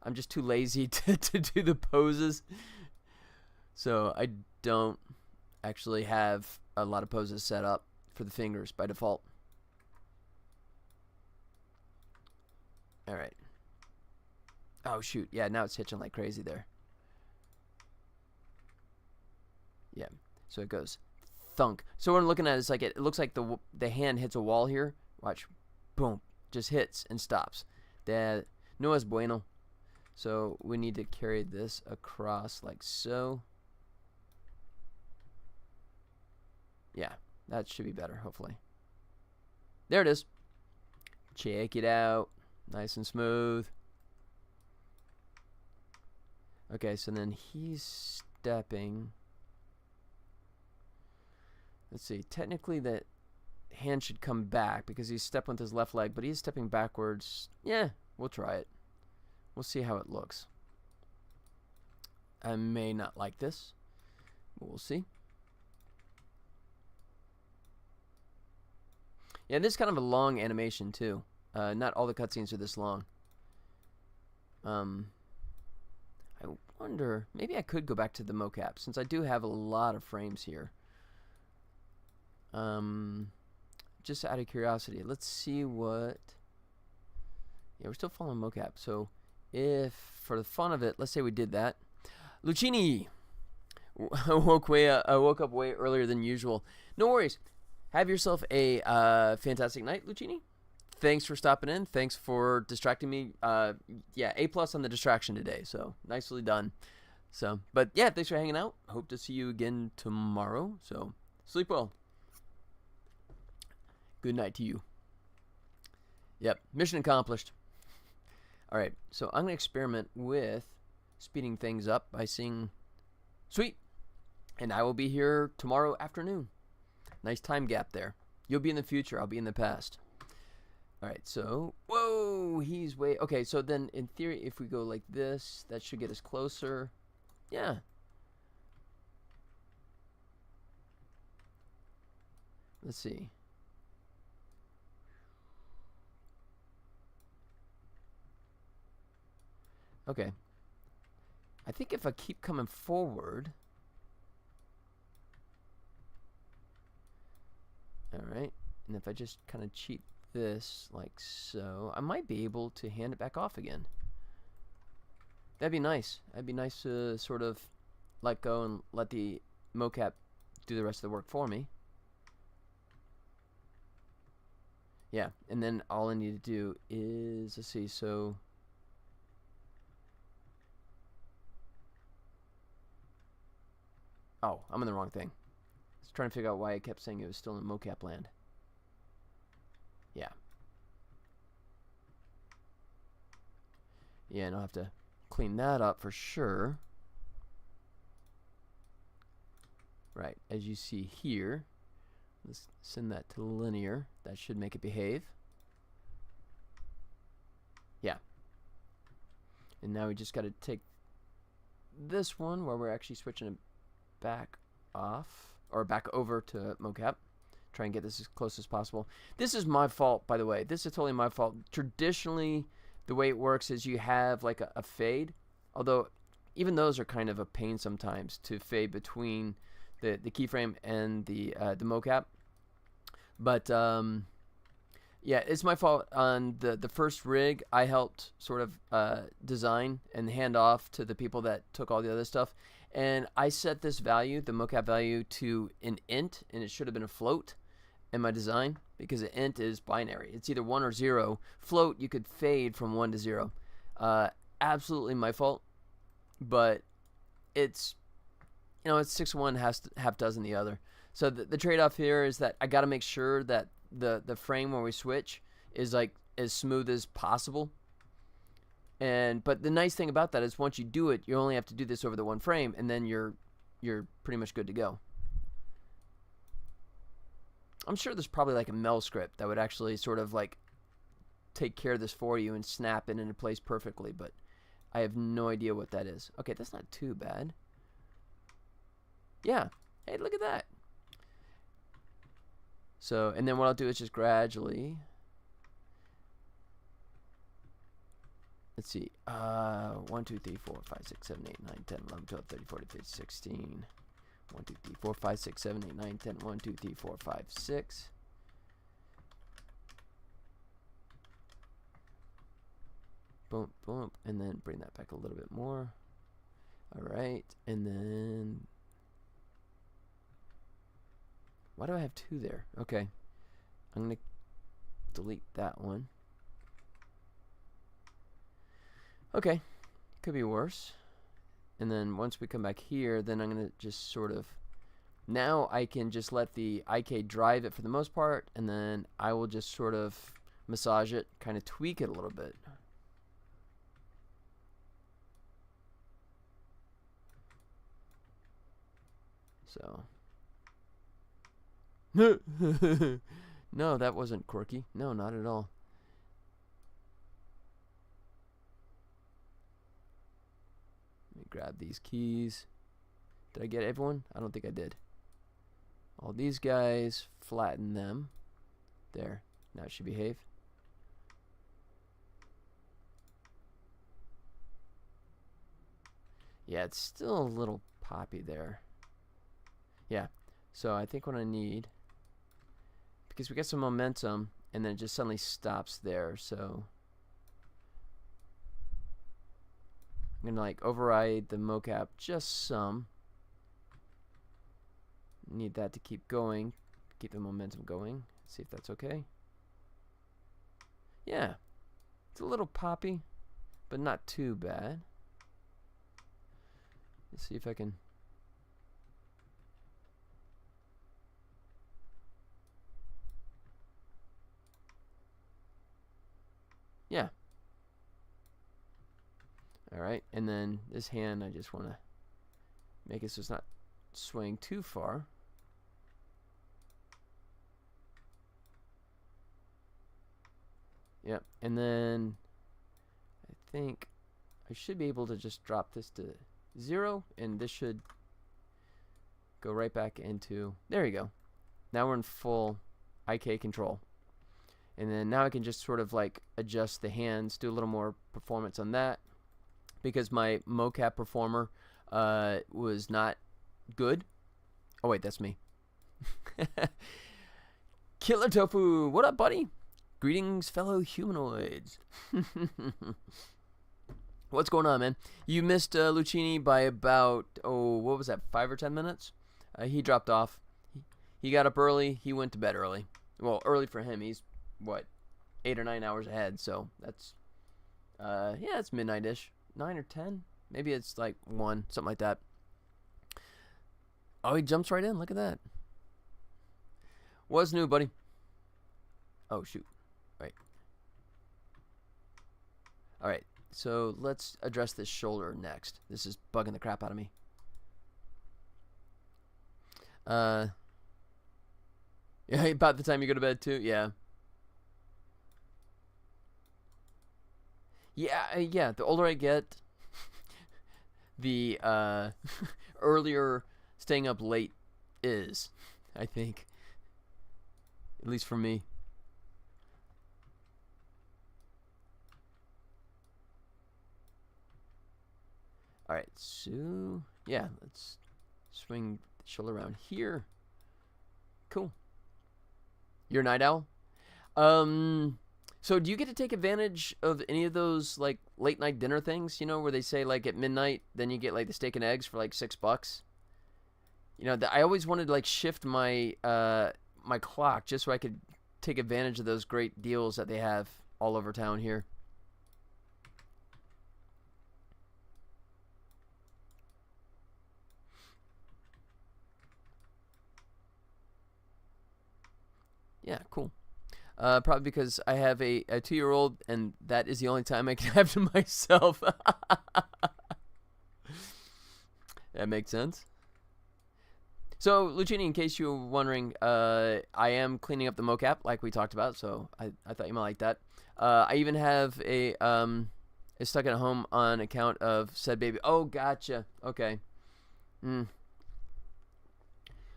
A: I'm just too lazy to do the poses. So I don't actually have a lot of poses set up for the fingers by default. Alright. Oh shoot, yeah, now it's hitching like crazy there. Yeah, so it goes thunk. So what I'm looking at is like it looks like the hand hits a wall here. Watch, boom, just hits and stops. That no es bueno. So we need to carry this across like so. Yeah, that should be better, hopefully. There it is. Check it out. Nice and smooth. Okay, so then he's stepping. Let's see. Technically, that hand should come back because he's stepping with his left leg, but he's stepping backwards. Yeah, we'll try it. We'll see how it looks. I may not like this, but we'll see. Yeah, this is kind of a long animation too. Not all the cutscenes are this long. I wonder, maybe I could go back to the mocap since I do have a lot of frames here. Just out of curiosity, let's see what. Yeah, we're still following mocap. So, if for the fun of it, let's say we did that. Lucini, I woke up way earlier than usual. No worries. Have yourself a fantastic night, Lucini. Thanks for stopping in. Thanks for distracting me. Yeah, A+ on the distraction today. So nicely done. So, but yeah, thanks for hanging out. Hope to see you again tomorrow. So sleep well. Good night to you. Yep, mission accomplished. All right, so I'm gonna experiment with speeding things up by seeing. Sweet. And I will be here tomorrow afternoon. Nice time gap there. You'll be in the future. I'll be in the past. All right, so, whoa, he's way, okay, so then in theory, if we go like this, that should get us closer. Yeah. Let's see. Okay. I think if I keep coming forward. All right, and if I just kind of cheat this like so, I might be able to hand it back off again. That'd be nice. That'd be nice to sort of let go and let the mocap do the rest of the work for me. Yeah, and then all I need to do is, let's see, so oh, I'm in the wrong thing. I was trying to figure out why I kept saying it was still in mocap land. Yeah. Yeah, and I'll have to clean that up for sure. Right, as you see here, let's send that to linear. That should make it behave. Yeah. And now we just got to take this one where we're actually switching it back off, or back over to mocap. Try and get this as close as possible. This is my fault, by the way. This is totally my fault. Traditionally, the way it works is you have like a fade, although even those are kind of a pain sometimes to fade between the keyframe and the mocap. But yeah, it's my fault. On the first rig, I helped sort of design and hand off to the people that took all the other stuff. And I set this value, the mocap value, to an int, and it should have been a float in my design because an int is binary. It's either 1 or 0. Float, you could fade from 1 to 0. Absolutely my fault, but it's, you know, it's 6 one, half dozen the other. So the trade-off here is that I got to make sure that the frame where we switch is like as smooth as possible. But the nice thing about that is once you do it, you only have to do this over the one frame, and then you're pretty much good to go. I'm sure there's probably like a Mel script that would actually sort of like take care of this for you and snap it into place perfectly, but I have no idea what that is. Okay, that's not too bad. Yeah. Hey, look at that. So, and then what I'll do is just gradually. Let's see. 1, 2, 3, 4, 5, 6, 7, 8, 9, 10, 11, 12, 13, 14, 15, 16. 1, 2, 3, 4, 5, 6, 7, 8, 9, 10. 1, 2, 3, 4, 5, 6. Boom, boom. And then bring that back a little bit more. Alright. And then. Why do I have 2 there? Okay. I'm going to delete that one. Okay. could be worse. And then once we come back here, then I'm going to just sort of... Now I can just let the IK drive it for the most part, and then I will just sort of massage it, kind of tweak it a little bit. So... No, that wasn't quirky. No, not at all. Let me grab these keys. Did I get everyone? I don't think I did. All these guys, flatten them. There. Now it should behave. Yeah, it's still a little poppy there. Yeah. So I think what I need, because we get some momentum and then it just suddenly stops there, so I'm gonna like override the mocap just some. Need that to keep going, keep the momentum going. See if that's okay. Yeah, it's a little poppy, but not too bad. Let's see if I can. Yeah. Alright, and then this hand, I just want to make it so it's not swaying too far. Yep, and then I think I should be able to just drop this to 0, and this should go right back into, there you go. Now we're in full IK control. And then now I can just sort of like adjust the hands, do a little more performance on that, because my mocap performer was not good. Oh wait, that's me. Killer Tofu, what up, buddy? Greetings, fellow humanoids. What's going on, man? You missed Lucchini by about, oh, what was that, 5 or 10 minutes? He dropped off. He got up early. He went to bed early. Well, early for him. He's, what, 8 or 9 hours ahead. So that's, yeah, it's midnight-ish. 9 or 10? Maybe it's like 1, something like that. Oh, he jumps right in. Look at that. What's new, buddy? Oh, shoot. Right. All right. So let's address this shoulder next. This is bugging the crap out of me. Yeah, about the time you go to bed too. Yeah. Yeah. The older I get, the earlier staying up late is, I think. At least for me. Alright, so yeah, let's swing the shoulder around here. Cool. You're a night owl? So do you get to take advantage of any of those like late night dinner things, you know, where they say like at midnight, then you get like the steak and eggs for like $6? You know, I always wanted to like shift my my clock just so I could take advantage of those great deals that they have all over town here. Yeah, cool. Probably because I have a 2-year-old, and that is the only time I can have to myself. That makes sense. So, Lucchini, in case you were wondering, I am cleaning up the mocap, like we talked about, so I thought you might like that. I even have a stuck at home on account of said baby. Oh, gotcha. Okay.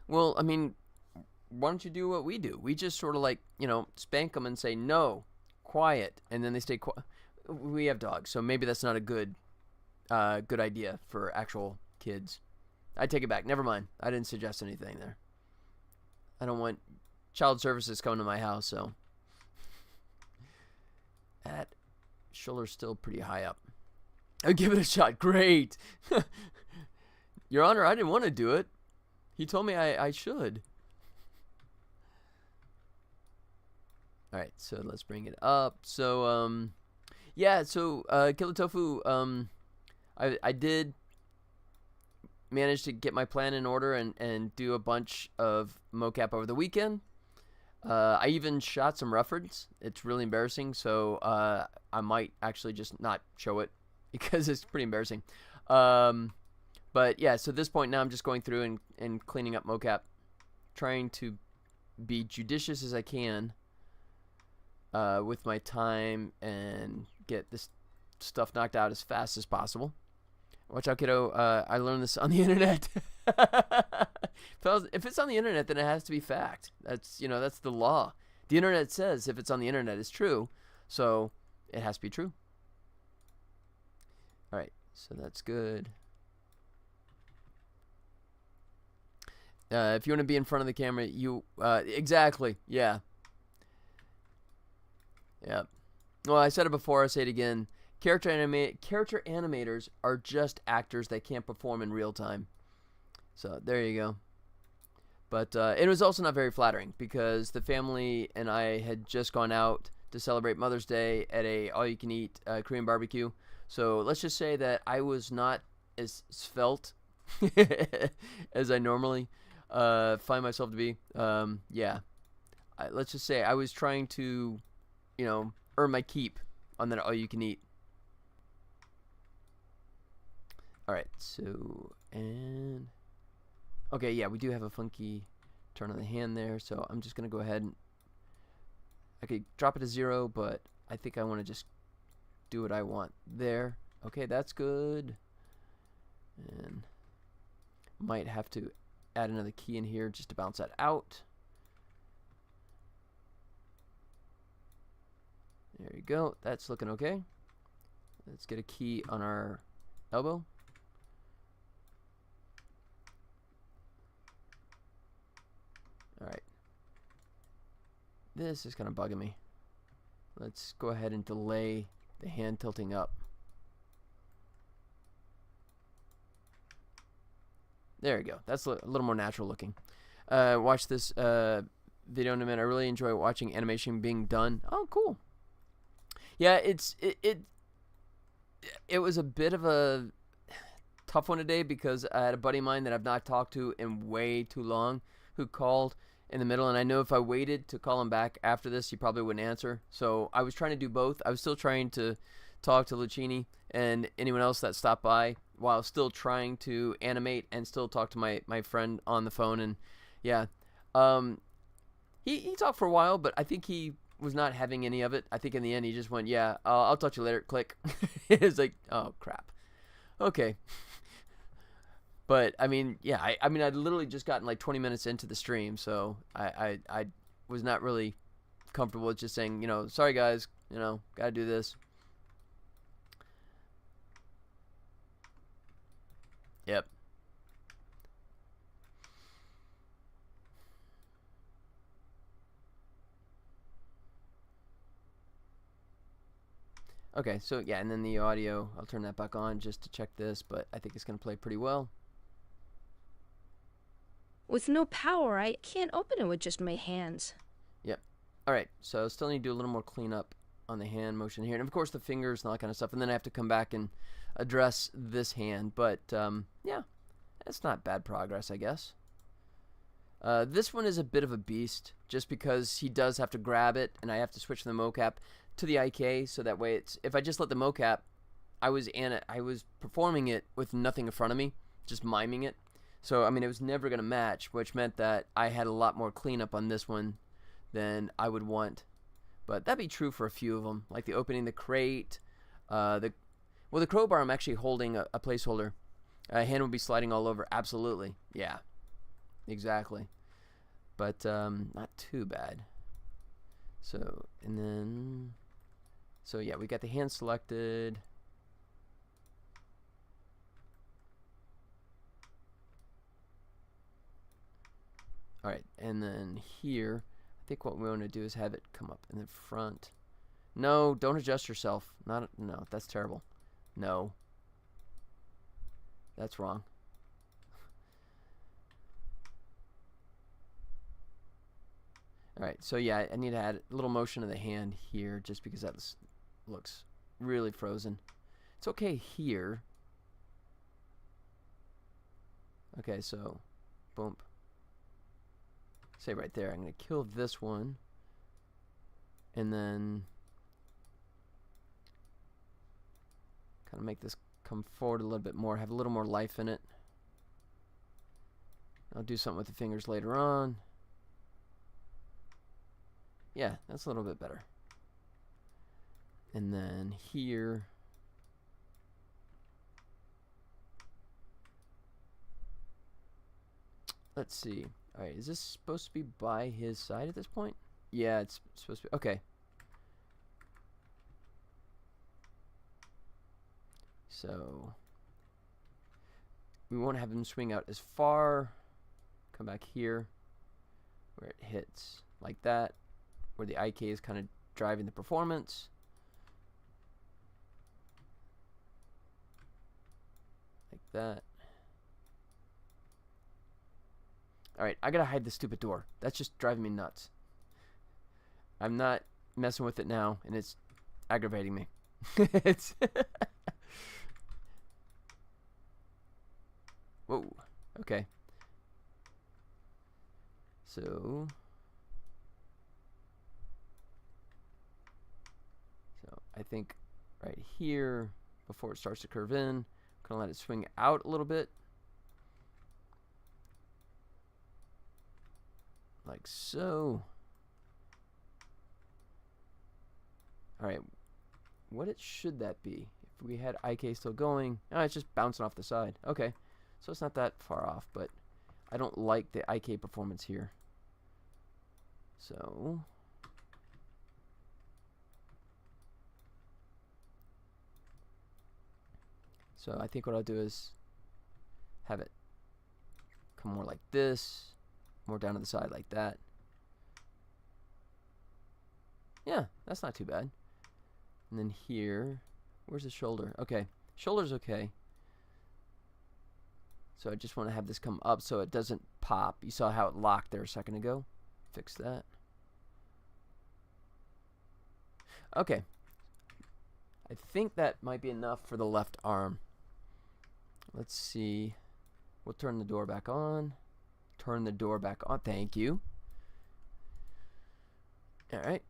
A: Well, I mean, why don't you do what we do? We just sort of like, you know, spank them and say, no, quiet, and then they stay quiet. We have dogs, so maybe that's not a good idea for actual kids. I take it back. Never mind. I didn't suggest anything there. I don't want child services coming to my house, so. That shoulder's still pretty high up. I'll give it a shot. Great. Your Honor, I didn't want to do it. He told me I should. Alright, so let's bring it up. So, yeah, so, Killer Tofu, I did manage to get my plan in order and do a bunch of mocap over the weekend. I even shot some reference. It's really embarrassing, so I might actually just not show it because it's pretty embarrassing. But yeah, so at this point now I'm just going through and cleaning up mocap, trying to be judicious as I can with my time and get this stuff knocked out as fast as possible. Watch out, kiddo. I learned this on the internet. If it's on the internet, then it has to be fact. That's the law. The internet says if it's on the internet, it's true. So it has to be true. All right, so that's good. If you want to be in front of the camera, exactly, yeah. Yep. Well, I said it before. I'll say it again. Character animators are just actors that can't perform in real time. So there you go. But it was also not very flattering because the family and I had just gone out to celebrate Mother's Day at a all-you-can-eat Korean barbecue. So let's just say that I was not as svelte as I normally find myself to be. Yeah. Let's just say I was trying to, earn my keep on that all-you-can-eat. Alright, so, and... Okay, yeah, we do have a funky turn on the hand there, so I'm just going to go ahead and... I could drop it to 0, but I think I want to just do what I want there. Okay, that's good. And might have to add another key in here just to bounce that out. There you go. That's looking okay. Let's get a key on our elbow. Alright. This is kind of bugging me. Let's go ahead and delay the hand tilting up. There you go. That's a little more natural looking. Watch this video in a minute. I really enjoy watching animation being done. Oh, cool. Yeah, it was a bit of a tough one today because I had a buddy of mine that I've not talked to in way too long who called in the middle, and I know if I waited to call him back after this, he probably wouldn't answer. So I was trying to do both. I was still trying to talk to Lucchini and anyone else that stopped by while still trying to animate and still talk to my friend on the phone. And yeah, he talked for a while, but I think he was not having any of it. I think in the end he just went, yeah, I'll talk to you later, click. It's like, oh crap, okay. But I mean, yeah, I mean I'd literally just gotten like 20 minutes into the stream, so I was not really comfortable with just saying, sorry guys, gotta do this. Yep. Okay, so yeah, and then the audio, I'll turn that back on just to check this, but I think it's going to play pretty well.
B: With no power, I can't open it with just my hands.
A: Yep. Alright, so still need to do a little more cleanup on the hand motion here. And of course the fingers and all that kind of stuff. And then I have to come back and address this hand. But, yeah, that's not bad progress, I guess. This one is a bit of a beast just because he does have to grab it. And I have to switch the mocap to the IK. So that way it's... If I just let the mocap, I was performing it with nothing in front of me. Just miming it. So, I mean, it was never going to match, which meant that I had a lot more cleanup on this one than I would want. But that'd be true for a few of them, like the opening the crate. The crowbar, I'm actually holding a placeholder. A hand would be sliding all over. Absolutely. Yeah, exactly. But not too bad. So, and then... So, yeah, we got the hand selected. Alright, and then here, I think what we want to do is have it come up in the front. No, don't adjust yourself. No, that's terrible. No. That's wrong. Alright, so yeah, I need to add a little motion of the hand here just because that looks really frozen. It's okay here. Okay, so boom. Say right there, I'm going to kill this one. And then kind of make this come forward a little bit more, have a little more life in it. I'll do something with the fingers later on. Yeah, that's a little bit better. And then here, let's see. All right, is this supposed to be by his side at this point? Yeah, it's supposed to be. Okay. So we won't have him swing out as far. Come back here where it hits like that, where the IK is kind of driving the performance. Like that. Alright, I gotta hide the stupid door. That's just driving me nuts. I'm not messing with it now, and it's aggravating me. It's whoa. Okay. So I think right here, before it starts to curve in, I'm gonna let it swing out a little bit. Like so. Alright, what should that be? If we had IK still going, oh, it's just bouncing off the side. Okay, so it's not that far off, but I don't like the IK performance here. So I think what I'll do is have it come more like this, more down to the side like that. Yeah, that's not too bad. And then here, where's the shoulder? Okay, shoulder's okay. So I just want to have this come up so it doesn't pop. You saw how it locked there a second ago. Fix that. Okay. I think that might be enough for the left arm. Let's see. We'll turn the door back on. Turn the door back on. Thank you. Alright.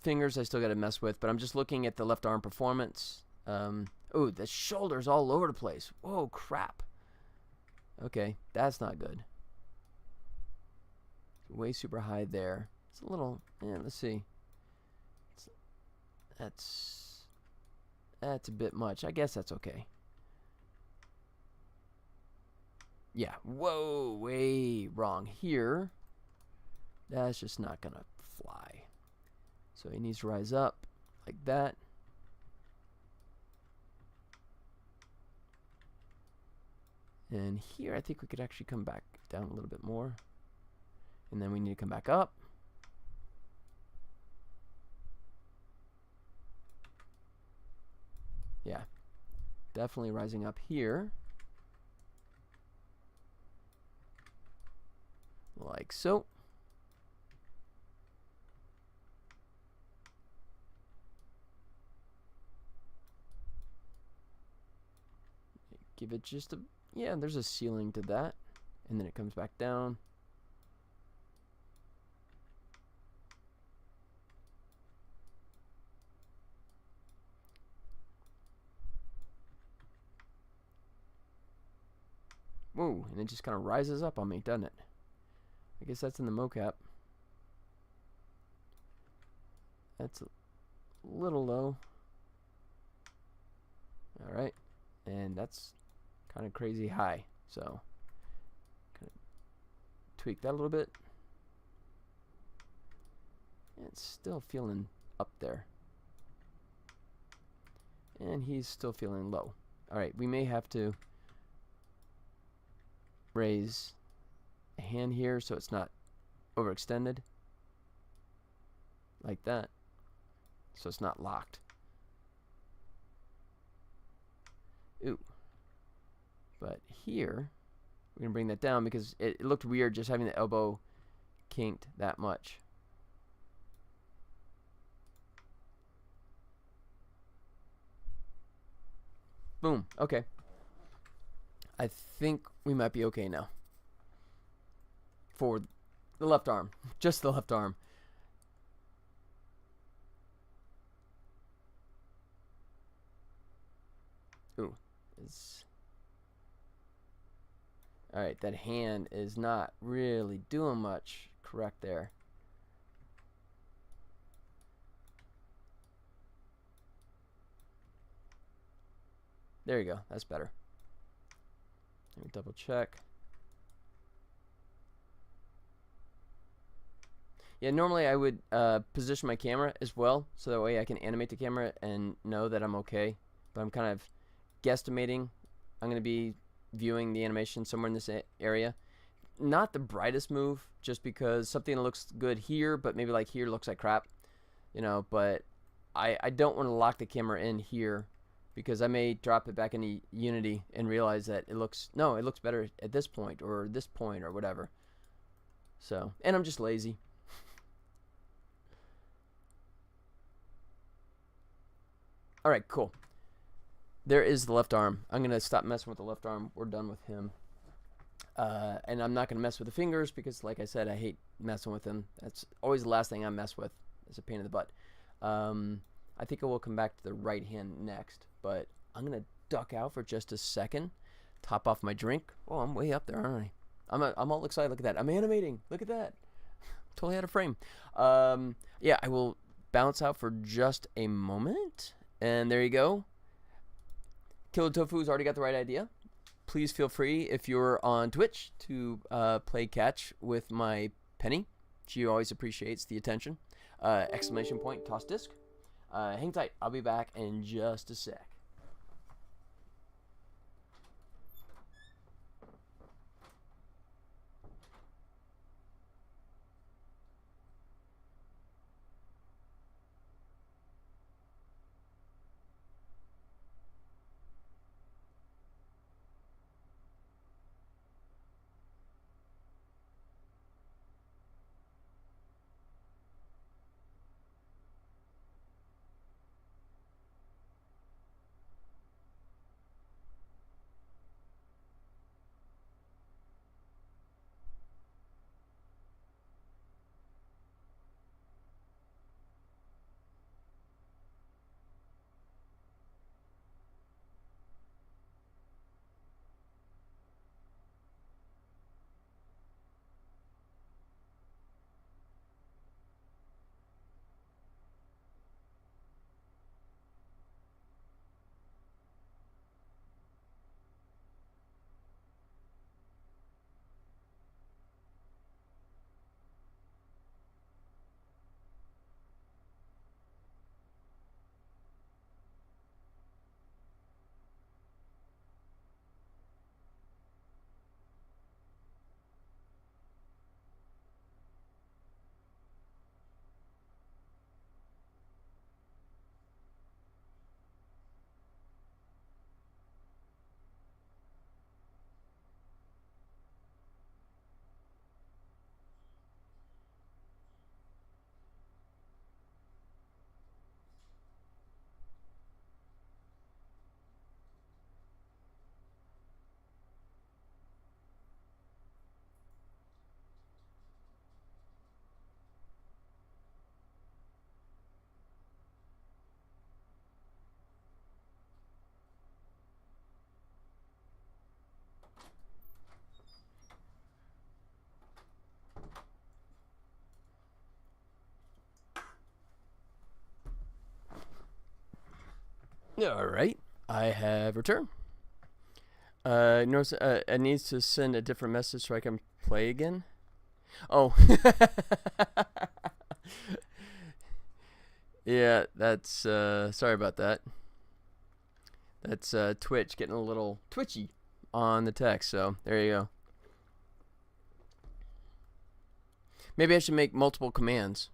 A: Fingers I still got to mess with, but I'm just looking at the left arm performance. Oh, the shoulder's all over the place. Whoa, crap. Okay, that's not good. Way super high there. It's a little, yeah, let's see. That's a bit much. I guess that's okay. Yeah, whoa, way wrong here. That's just not gonna fly. So he needs to rise up like that. And here I think we could actually come back down a little bit more. And then we need to come back up. Yeah, definitely rising up here. Like so. Give it just a, yeah, there's a ceiling to that. And then it comes back down. Whoa, and it just kind of rises up on me, doesn't it? I guess that's in the mocap. That's a little low. Alright, and that's kind of crazy high, so kind of tweak that a little bit. It's still feeling up there. And he's still feeling low. Alright, we may have to raise a hand here so it's not overextended. Like that. So it's not locked. Ooh. But here, we're going to bring that down because it looked weird just having the elbow kinked that much. Boom. Okay. I think we might be okay now. For the left arm. Just the left arm. Ooh. Alright, that hand is not really doing much correct there. There you go. That's better. Let me double check. Yeah, normally I would position my camera as well, so that way I can animate the camera and know that I'm okay. But I'm kind of guesstimating. I'm going to be viewing the animation somewhere in this area. Not the brightest move, just because something looks good here, but maybe like here looks like crap. You know, but I don't want to lock the camera in here, because I may drop it back into Unity and realize that it looks better at this point or this point or whatever. So, and I'm just lazy. Alright, cool. There is the left arm. I'm going to stop messing with the left arm. We're done with him. And I'm not going to mess with the fingers because, like I said, I hate messing with them. That's always the last thing I mess with. It's a pain in the butt. I think I will come back to the right hand next. But I'm going to duck out for just a second. Top off my drink. Oh, I'm way up there, aren't I? I'm all excited. Look at that. I'm animating. Look at that. Totally out of frame. Yeah, I will bounce out for just a moment. And there you go. Killer Tofu's already got the right idea. Please feel free, if you're on Twitch, to play catch with my Penny. She always appreciates the attention. Exclamation point, toss disc. Hang tight. I'll be back in just a sec. Alright, I have returned. Notice it needs to send a different message so I can play again. Oh. Yeah, that's, sorry about that. That's Twitch getting a little twitchy on the text, so there you go. Maybe I should make multiple commands.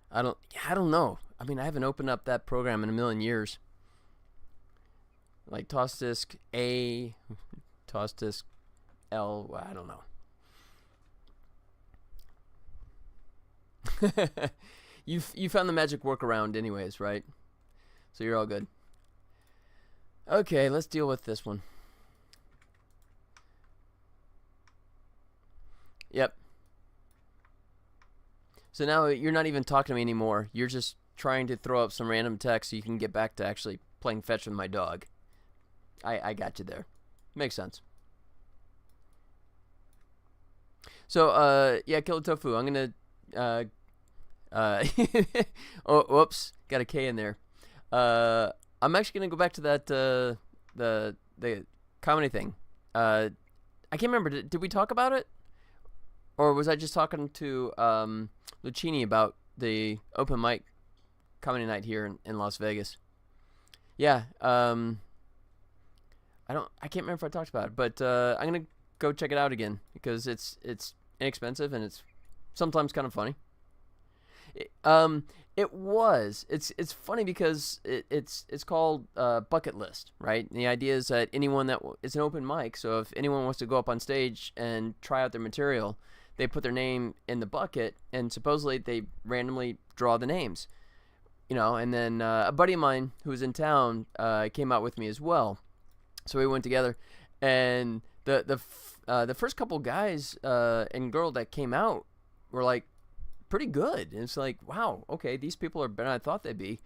A: I don't know. I mean, I haven't opened up that program in a million years. Like toss disk A, toss disk L, well, I don't know. You found the magic workaround anyways, right? So you're all good. Okay, let's deal with this one. Yep. So now you're not even talking to me anymore. You're just trying to throw up some random text so you can get back to actually playing fetch with my dog. I got you there. Makes sense. So, yeah, Killer Tofu. I'm going to, oh, whoops. Got a K in there. I'm actually going to go back to that, the comedy thing. I can't remember. Did we talk about it? Or was I just talking to, Lucchini about the open mic comedy night here in Las Vegas? Yeah, I can't remember if I talked about it, but I'm gonna go check it out again because it's inexpensive and it's sometimes kind of funny. It's funny because it's called Bucket List, right? And the idea is that anyone it's an open mic, so if anyone wants to go up on stage and try out their material, they put their name in the bucket, and supposedly they randomly draw the names, and then a buddy of mine who was in town came out with me as well, so we went together, and the first couple guys and girl that came out were like pretty good, and it's like, wow, okay, these people are better than I thought they'd be.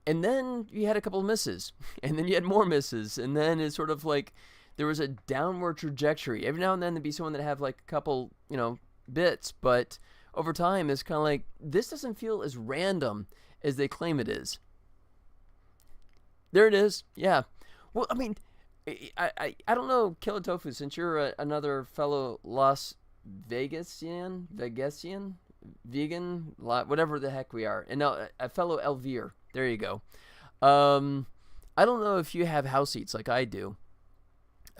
A: And then you had a couple of misses, and then you had more misses, and then it's sort of like there was a downward trajectory. Every now and then there'd be someone that have like a couple, bits, but over time it's kind of like this doesn't feel as random as they claim it is. There it is. Yeah. Well, I mean, I don't know, Killer Tofu, since you're another fellow Las Vegasian, vegan, whatever the heck we are, and now a fellow Elvire. There you go. I don't know if you have house seats like I do.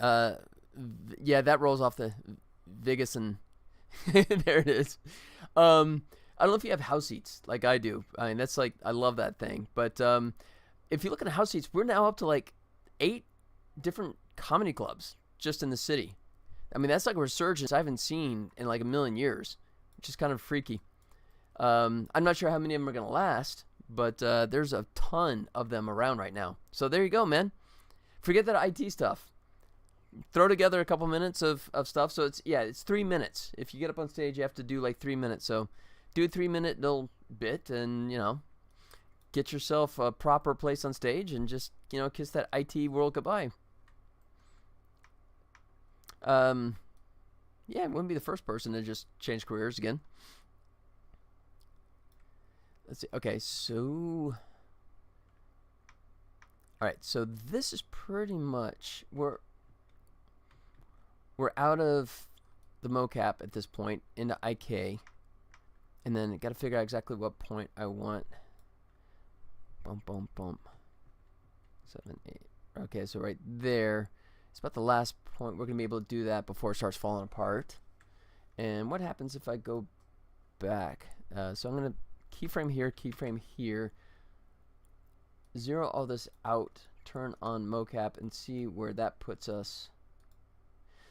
A: Yeah, that rolls off the Vegasan. There it is. I don't know if you have house seats like I do. I mean, that's like, I love that thing. But if you look at the house seats, we're now up to like 8 different comedy clubs just in the city. I mean, that's like a resurgence I haven't seen in like a million years, which is kind of freaky. I'm not sure how many of them are going to last, but there's a ton of them around right now. So there you go, man. Forget that IT stuff. Throw together a couple minutes of stuff. So it's 3 minutes. If you get up on stage, you have to do like 3 minutes. So do a 3-minute little bit and, get yourself a proper place on stage and just, kiss that IT world goodbye. Yeah, I wouldn't be the first person to just change careers again. Let's see. Okay, so... Alright, so this is pretty much... We're out of the mocap at this point, into IK. And then I got to figure out exactly what point I want. Bump, bump, bump. 7, 8. Okay, so right there. It's about the last point. We're going to be able to do that before it starts falling apart. And what happens if I go back? So I'm going to keyframe here. Zero all this out. Turn on mocap and see where that puts us.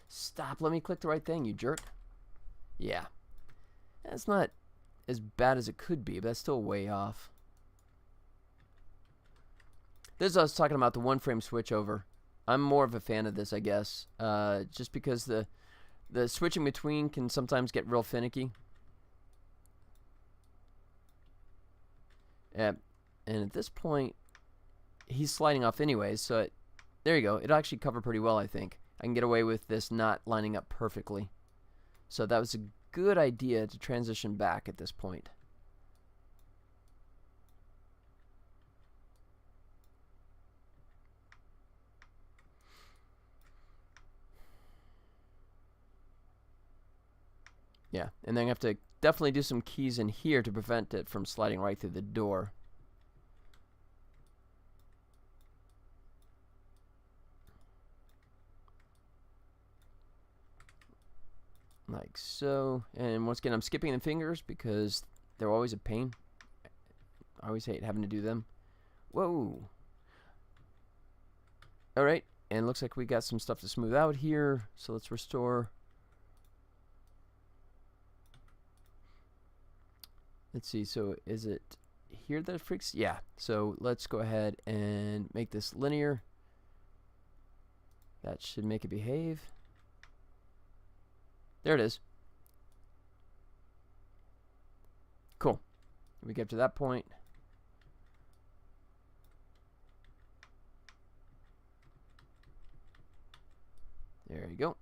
A: Stop. Let me click the right thing, you jerk. Yeah. That's not as bad as it could be, but that's still way off. This is what I was talking about, the one-frame switchover. I'm more of a fan of this, I guess, just because the switching between can sometimes get real finicky. And at this point, he's sliding off anyways, so there you go. It'll actually cover pretty well, I think. I can get away with this not lining up perfectly. So that was a good idea to transition back at this point. Yeah, and then I have to definitely do some keys in here to prevent it from sliding right through the door. Like so. And once again, I'm skipping the fingers because they're always a pain. I always hate having to do them. Whoa. Alright, and looks like we got some stuff to smooth out here. So let's restore. Let's see, so is it here that it freaks? Yeah, so let's go ahead and make this linear. That should make it behave. There it is. Cool. We get to that point. There you go.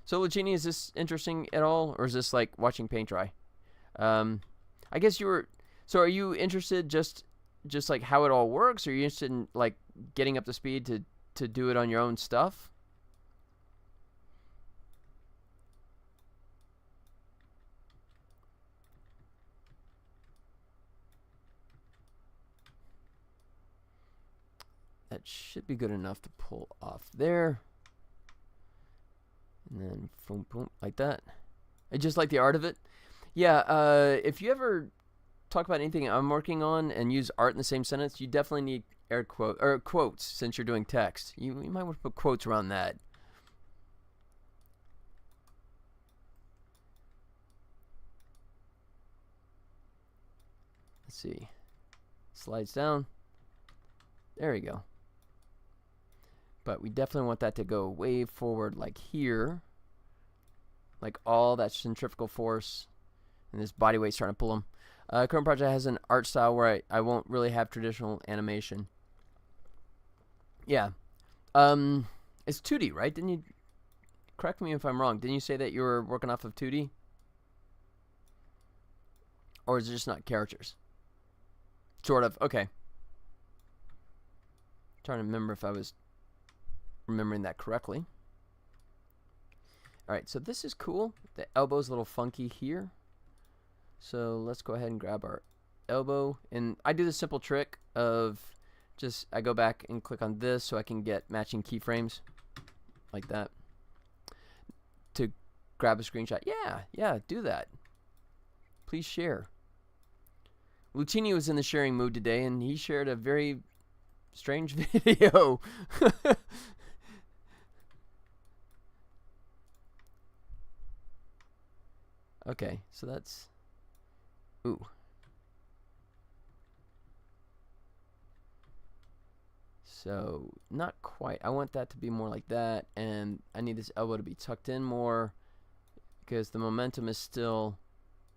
A: So, Lucchini, is this interesting at all, or is this like watching paint dry? I guess you were. So, are you interested just like how it all works, or are you interested in like getting up to speed to do it on your own stuff? That should be good enough to pull off there. And then boom, boom, like that. I just like the art of it. Yeah, if you ever talk about anything I'm working on and use art in the same sentence, you definitely need air quote or quotes since you're doing text. You might want to put quotes around that. Let's see. Slides down. There we go. But we definitely want that to go way forward like here. Like all that centrifugal force. And this body weight's trying to pull them. Current project has an art style where I won't really have traditional animation. Yeah. It's 2D, right? Didn't you... Correct me if I'm wrong. Didn't you say that you were working off of 2D? Or is it just not characters? Sort of. Okay. Trying to remember if I was remembering that correctly. Alright, so this is cool. The elbow's a little funky here. So let's go ahead and grab our elbow. And I do the simple trick of just, I go back and click on this so I can get matching keyframes. Like that. To grab a screenshot. Yeah, do that. Please share. Lucchini was in the sharing mood today and he shared a very strange video. Okay, so that's... Ooh. So, not quite. I want that to be more like that, and I need this elbow to be tucked in more because the momentum is still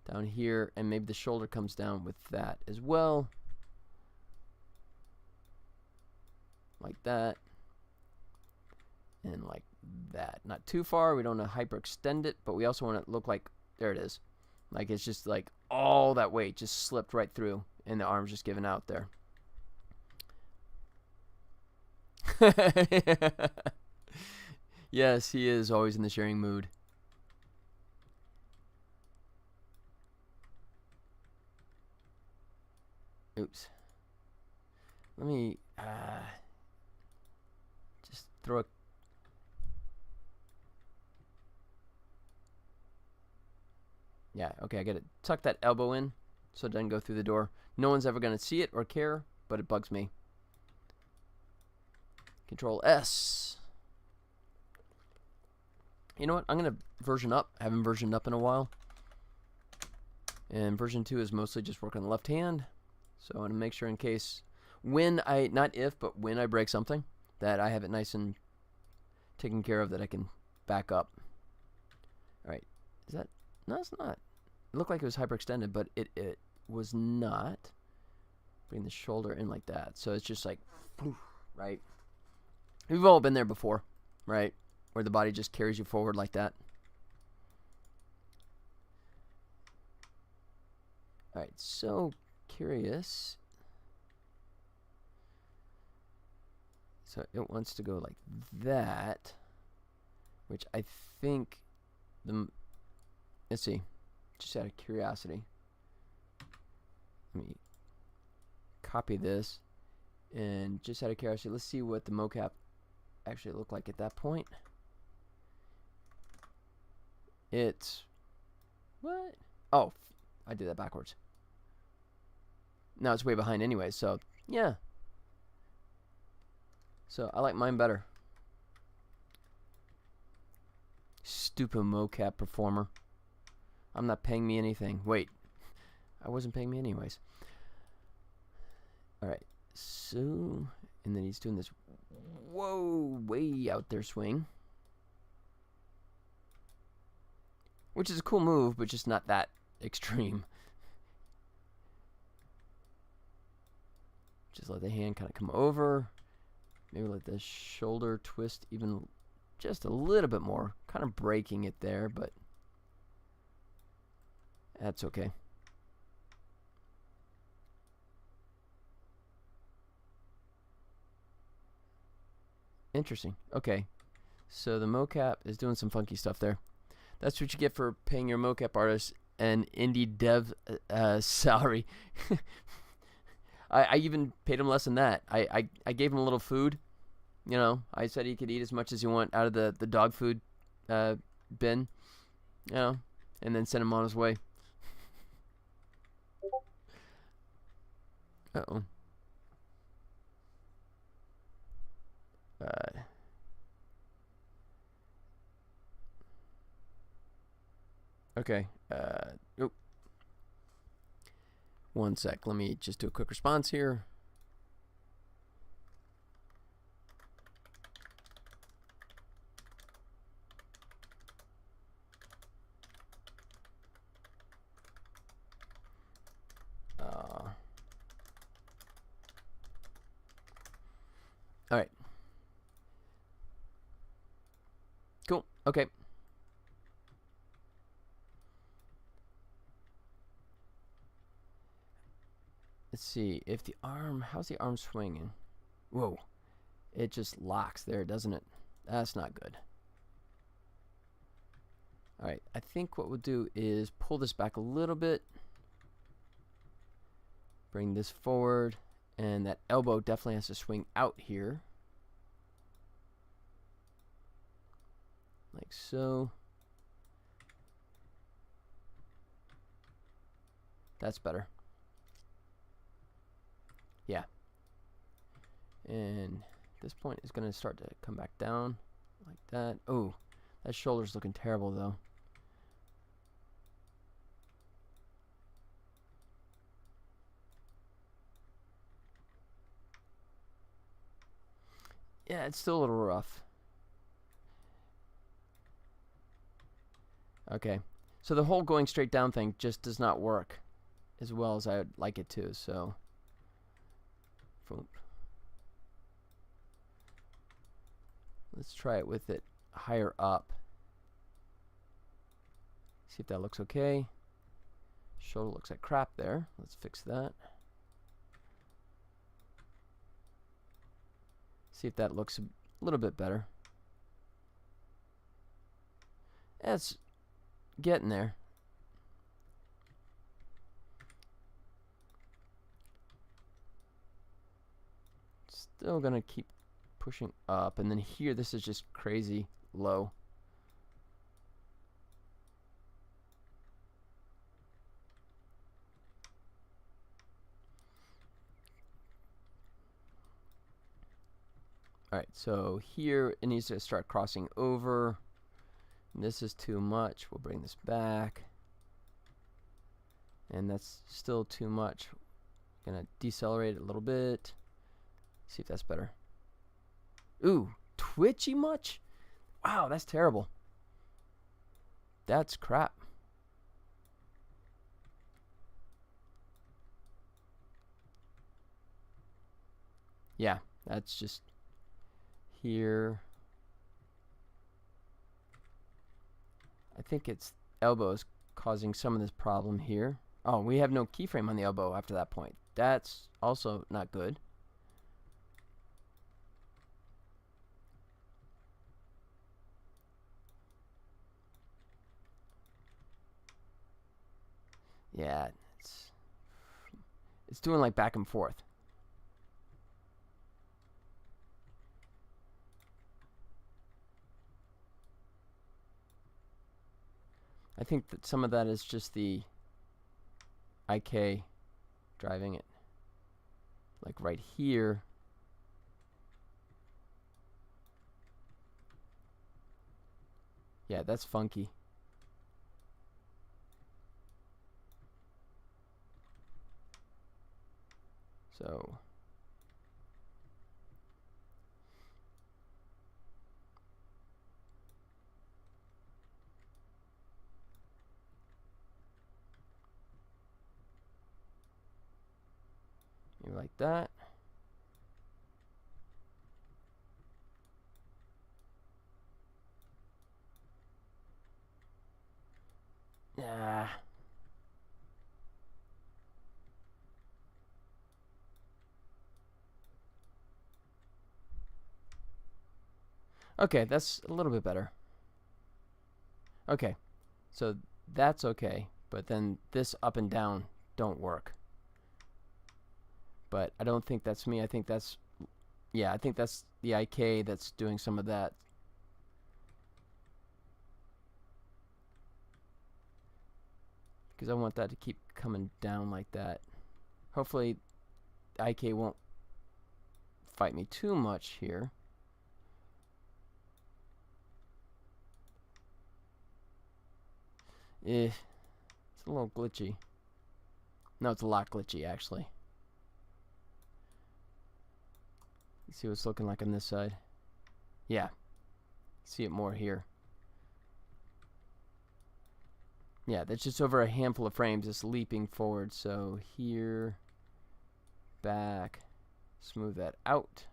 A: down here, and maybe the shoulder comes down with that as well. Like that. And like that. Not too far. We don't want to hyperextend it, but we also want it to look like, there it is. Like it's just like all that weight just slipped right through and the arm's just giving out there. Yes, he is always in the sharing mood. Oops. Let me just throw a... Yeah, okay, I gotta tuck that elbow in so it doesn't go through the door. No one's ever gonna see it or care, but it bugs me. Control S. You know what? I'm gonna version up. I haven't versioned up in a while. And version 2 is mostly just work on the left hand. So I want to make sure in case when I, not if, but when I break something, that I have it nice and taken care of, that I can back up. Alright, is that, no it's not. It looked like it was hyperextended, but it was not. Bring the shoulder in like that. So it's just like, right? We've all been there before, right? Where the body just carries you forward like that. Alright, so curious. So it wants to go like that, which I think let's see, just out of curiosity, let me copy this, and just out of curiosity, let's see what the mocap actually looked like at that point. It's, what? Oh, I did that backwards. Now it's way behind anyway, so yeah. So I like mine better. Stupid mocap performer. I'm not paying me anything. Wait, I wasn't paying me anyways. Alright, so, and then he's doing this, whoa, way out there swing. Which is a cool move, but just not that extreme. Just let the hand kind of come over. Maybe let the shoulder twist even just a little bit more. Kind of breaking it there, but that's okay. Interesting. Okay. So the mocap is doing some funky stuff there. That's what you get for paying your mocap artist an indie dev salary. I even paid him less than that. I gave him a little food. You know, I said he could eat as much as he want out of the dog food bin. You know, and then send him on his way. Uh-oh. Okay. Oh. One sec. Let me just do a quick response here. All right. Cool. Okay. Let's see if the arm, how's the arm swinging? Whoa, it just locks there, doesn't it? That's not good. All right, I think what we'll do is pull this back a little bit. Bring this forward, and that elbow definitely has to swing out here. Like so. That's better. Yeah. And this point is going to start to come back down like that. Oh, that shoulder's looking terrible though. Yeah, it's still a little rough. Okay. So the whole going straight down thing just does not work as well as I would like it to, so boom. Let's try it with it higher up. See if that looks okay. Shoulder looks like crap there. Let's fix that. See if that looks a little bit better. It's getting there. Still gonna keep pushing up, and then here this is just crazy low. Alright, so here it needs to start crossing over. This is too much. We'll bring this back. And that's still too much. Gonna decelerate it a little bit. See if that's better. Ooh, twitchy much? Wow, that's terrible. That's crap. Yeah, that's just here. I think it's elbows causing some of this problem here. Oh, we have no keyframe on the elbow after that point. That's also not good. Yeah, it's doing like back and forth. I think that some of that is just the IK driving it. Like right here. Yeah, that's funky. So maybe like that. Okay, that's a little bit better. Okay, so that's okay, but then this up and down don't work. But I don't think that's me. I think that's, yeah, I think that's the IK that's doing some of that. Because I want that to keep coming down like that. Hopefully IK won't fight me too much here. It's a little glitchy. No, it's a lot glitchy, actually. Let's see what it's looking like on this side. Yeah. See it more here. Yeah, that's just over a handful of frames, just leaping forward. So here, back, smooth that out.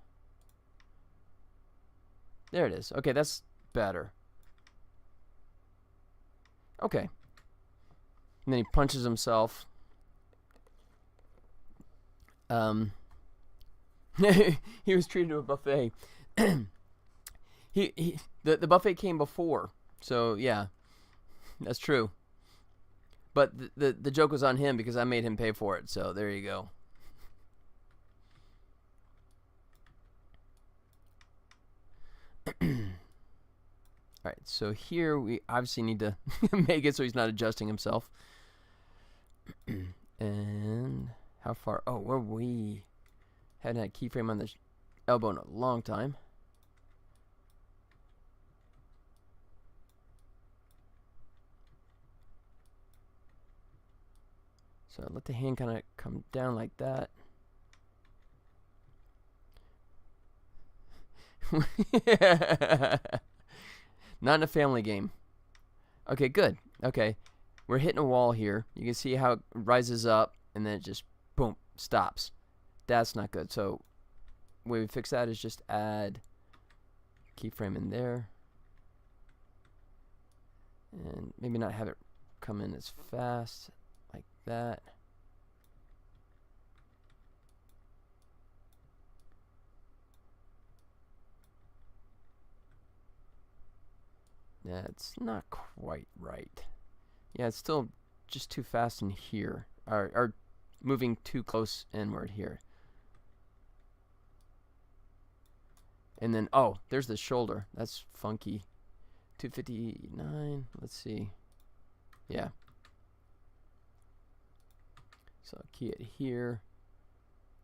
A: There it is. Okay, that's better. Okay. And then he punches himself. He was treated to a buffet. The buffet came before, so yeah, that's true. But the joke was on him because I made him pay for it. So there you go. All right, so here we obviously need to make it so he's not adjusting himself. And how far? Oh, where we hadn't had keyframe on the elbow in a long time. So let the hand kind of come down like that. Not in a family game. Okay, good. Okay, we're hitting a wall here. You can see how it rises up and then it just boom stops. That's not good. So the way we fix that is just add keyframe in there, and maybe not have it come in as fast like that. That's not quite right. Yeah, it's still just too fast in here, or moving too close inward here. And then, oh, there's the shoulder. That's funky. 259. Let's see. Yeah. So I'll key it here,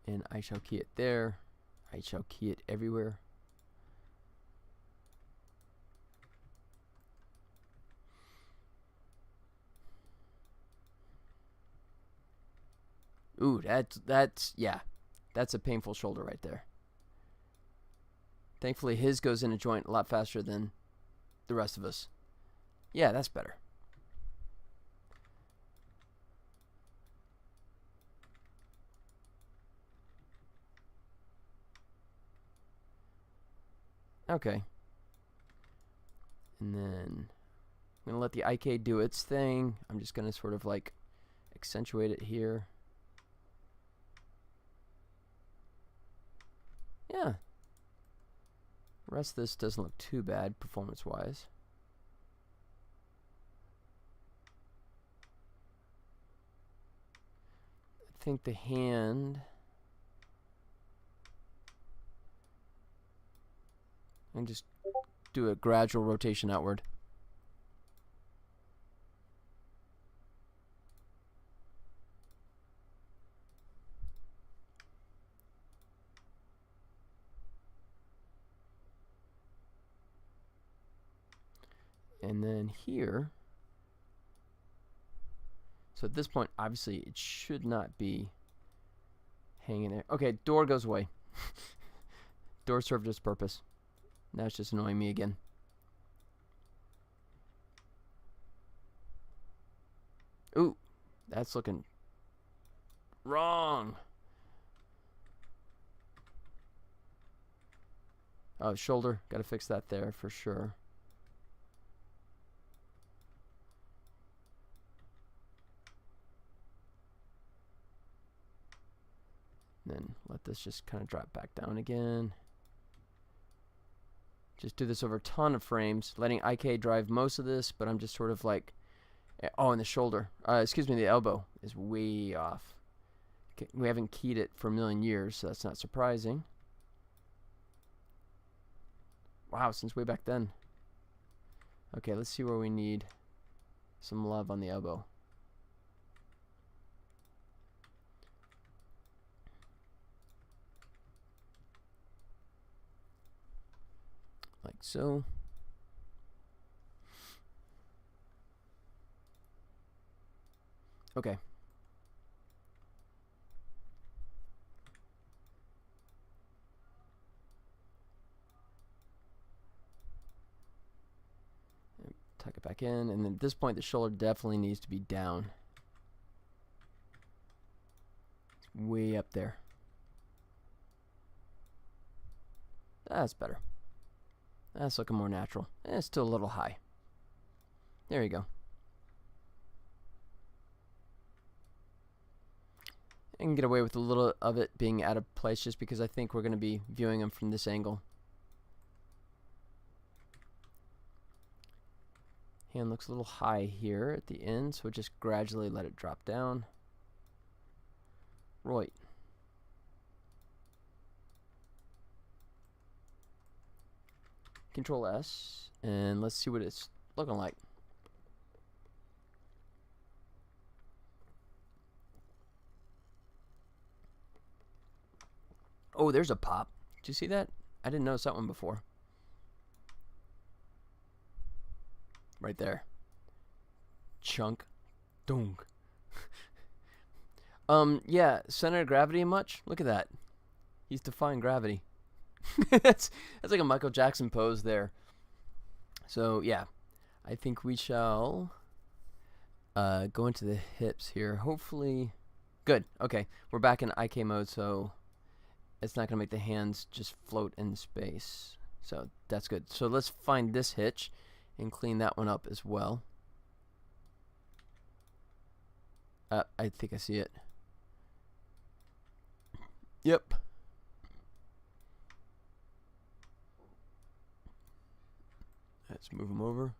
A: and I shall key it there. I shall key it everywhere. Ooh, that's yeah, that's a painful shoulder right there. Thankfully, his goes in a joint a lot faster than the rest of us. Yeah, that's better. Okay. And then I'm going to let the IK do its thing. I'm just going to sort of like accentuate it here. Yeah. The rest of this doesn't look too bad performance-wise. I think the hand... and just do a gradual rotation outward. And then here, so at this point, obviously, it should not be hanging there. Okay, door goes away. Door served its purpose. Now it's just annoying me again. Ooh, that's looking wrong. Oh, shoulder. Got to fix that there for sure. Then let this just kind of drop back down again. just do this over a ton of frames, letting IK drive most of this, but I'm just sort of like, oh, and the shoulder, excuse me, the elbow is way off. Okay, we haven't keyed it for a million years, so that's not surprising. Wow, since way back then. Okay, let's see where we need some love on the elbow. Like so. Okay. Tuck it back in, and then at this point the shoulder definitely needs to be down. It's way up there. That's better. That's looking more natural. It's still a little high. There you go. I can get away with a little of it being out of place just because I think we're going to be viewing them from this angle. Hand looks a little high here at the end, so just gradually let it drop down. Right. Control S, and let's see what it's looking like. Oh, there's a pop. Did you see that? I didn't notice that one before. Right there. Chunk. Dunk. Yeah, center of gravity much? Look at that. He's defying gravity. that's like a Michael Jackson pose there. So, yeah. I think we shall go into the hips here. Hopefully. Good. Okay. We're back in IK mode, so it's not going to make the hands just float in space. So, that's good. So, let's find this hitch and clean that one up as well. I think I see it. Yep. Let's move them over.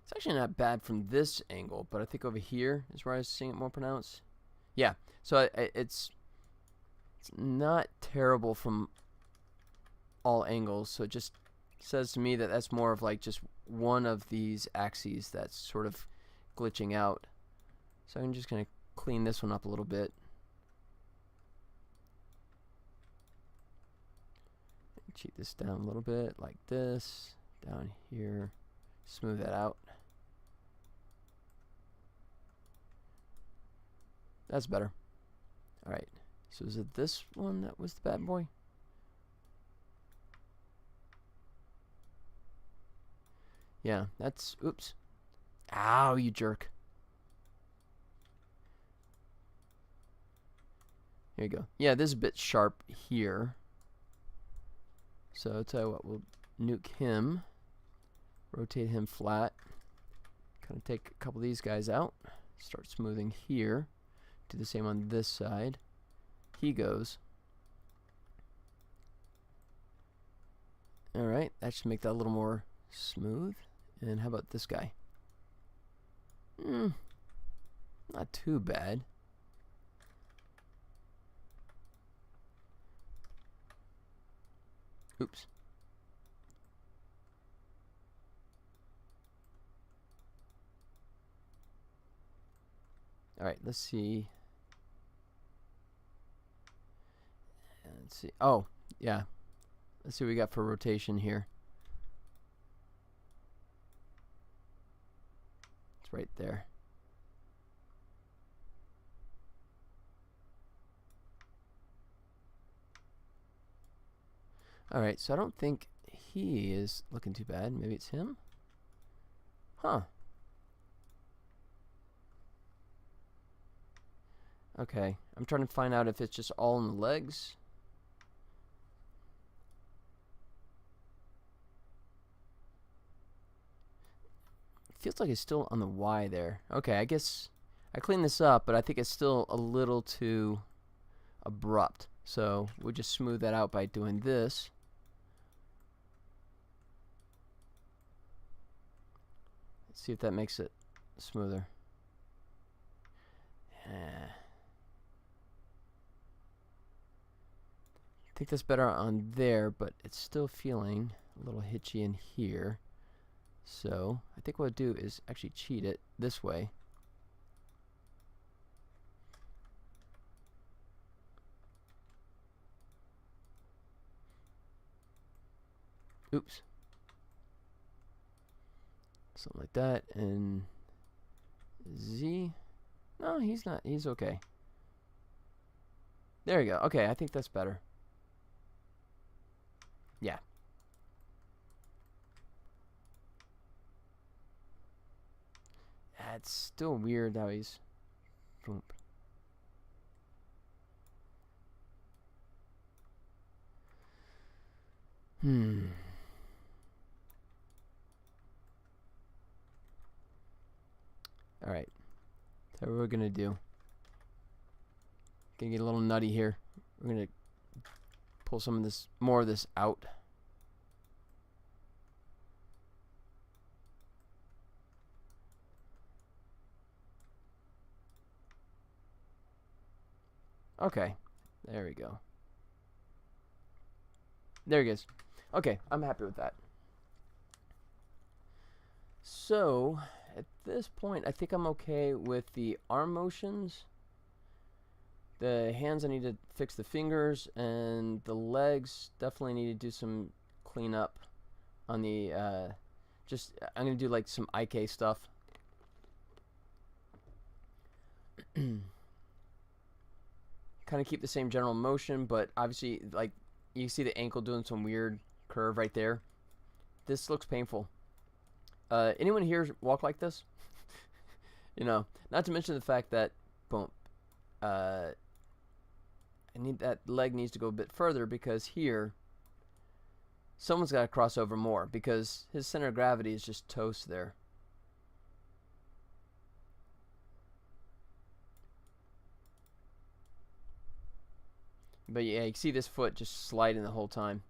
A: It's actually not bad from this angle, but I think over here is where I was seeing it more pronounced. Yeah, so it's not terrible from all angles, so it just says to me that that's more of like just one of these axes that's sort of glitching out. So I'm just going to clean this one up a little bit. Cheat this down a little bit like this, down here, smooth that out. That's better. Alright, so is it this one that was the bad boy? Yeah, that's, oops. Ow, you jerk. Here you go. Yeah, this is a bit sharp here. So I'll tell you what, we'll nuke him, rotate him flat, kind of take a couple of these guys out, start smoothing here, do the same on this side. He goes. Alright, that should make that a little more smooth. And how about this guy? Not too bad. Oops. Alright, let's see. Let's see. Oh, yeah. Let's see what we got for rotation here. It's right there. Alright, so I don't think he is looking too bad. Maybe it's him? Huh. Okay, I'm trying to find out if it's just all in the legs. It feels like it's still on the Y there. Okay, I guess I cleaned this up, but I think it's still a little too abrupt. So we'll just smooth that out by doing this. Let's see if that makes it smoother. I think that's better on there, but it's still feeling a little hitchy in here. So I think what I'll do is actually cheat it this way. Oops. Something like that. And Z. No, he's not. He's okay. There you go. Okay, I think that's better. Yeah. It's still weird how he's... Boom. Alright. So what we're gonna do. Gonna get a little nutty here. We're gonna pull some of this, more of this out. Okay, there we go. There he goes. Okay, I'm happy with that. So, at this point, I think I'm okay with the arm motions. The hands, I need to fix the fingers, and the legs definitely need to do some cleanup on the, I'm going to do like some IK stuff. Kind of keep the same general motion, but obviously, like, you see the ankle doing some weird curve right there. This looks painful. Anyone here walk like this? You know, not to mention the fact that, boom, I need that leg needs to go a bit further, because here, someone's got to cross over more, because his center of gravity is just toast there. But yeah, you can see this foot just sliding the whole time.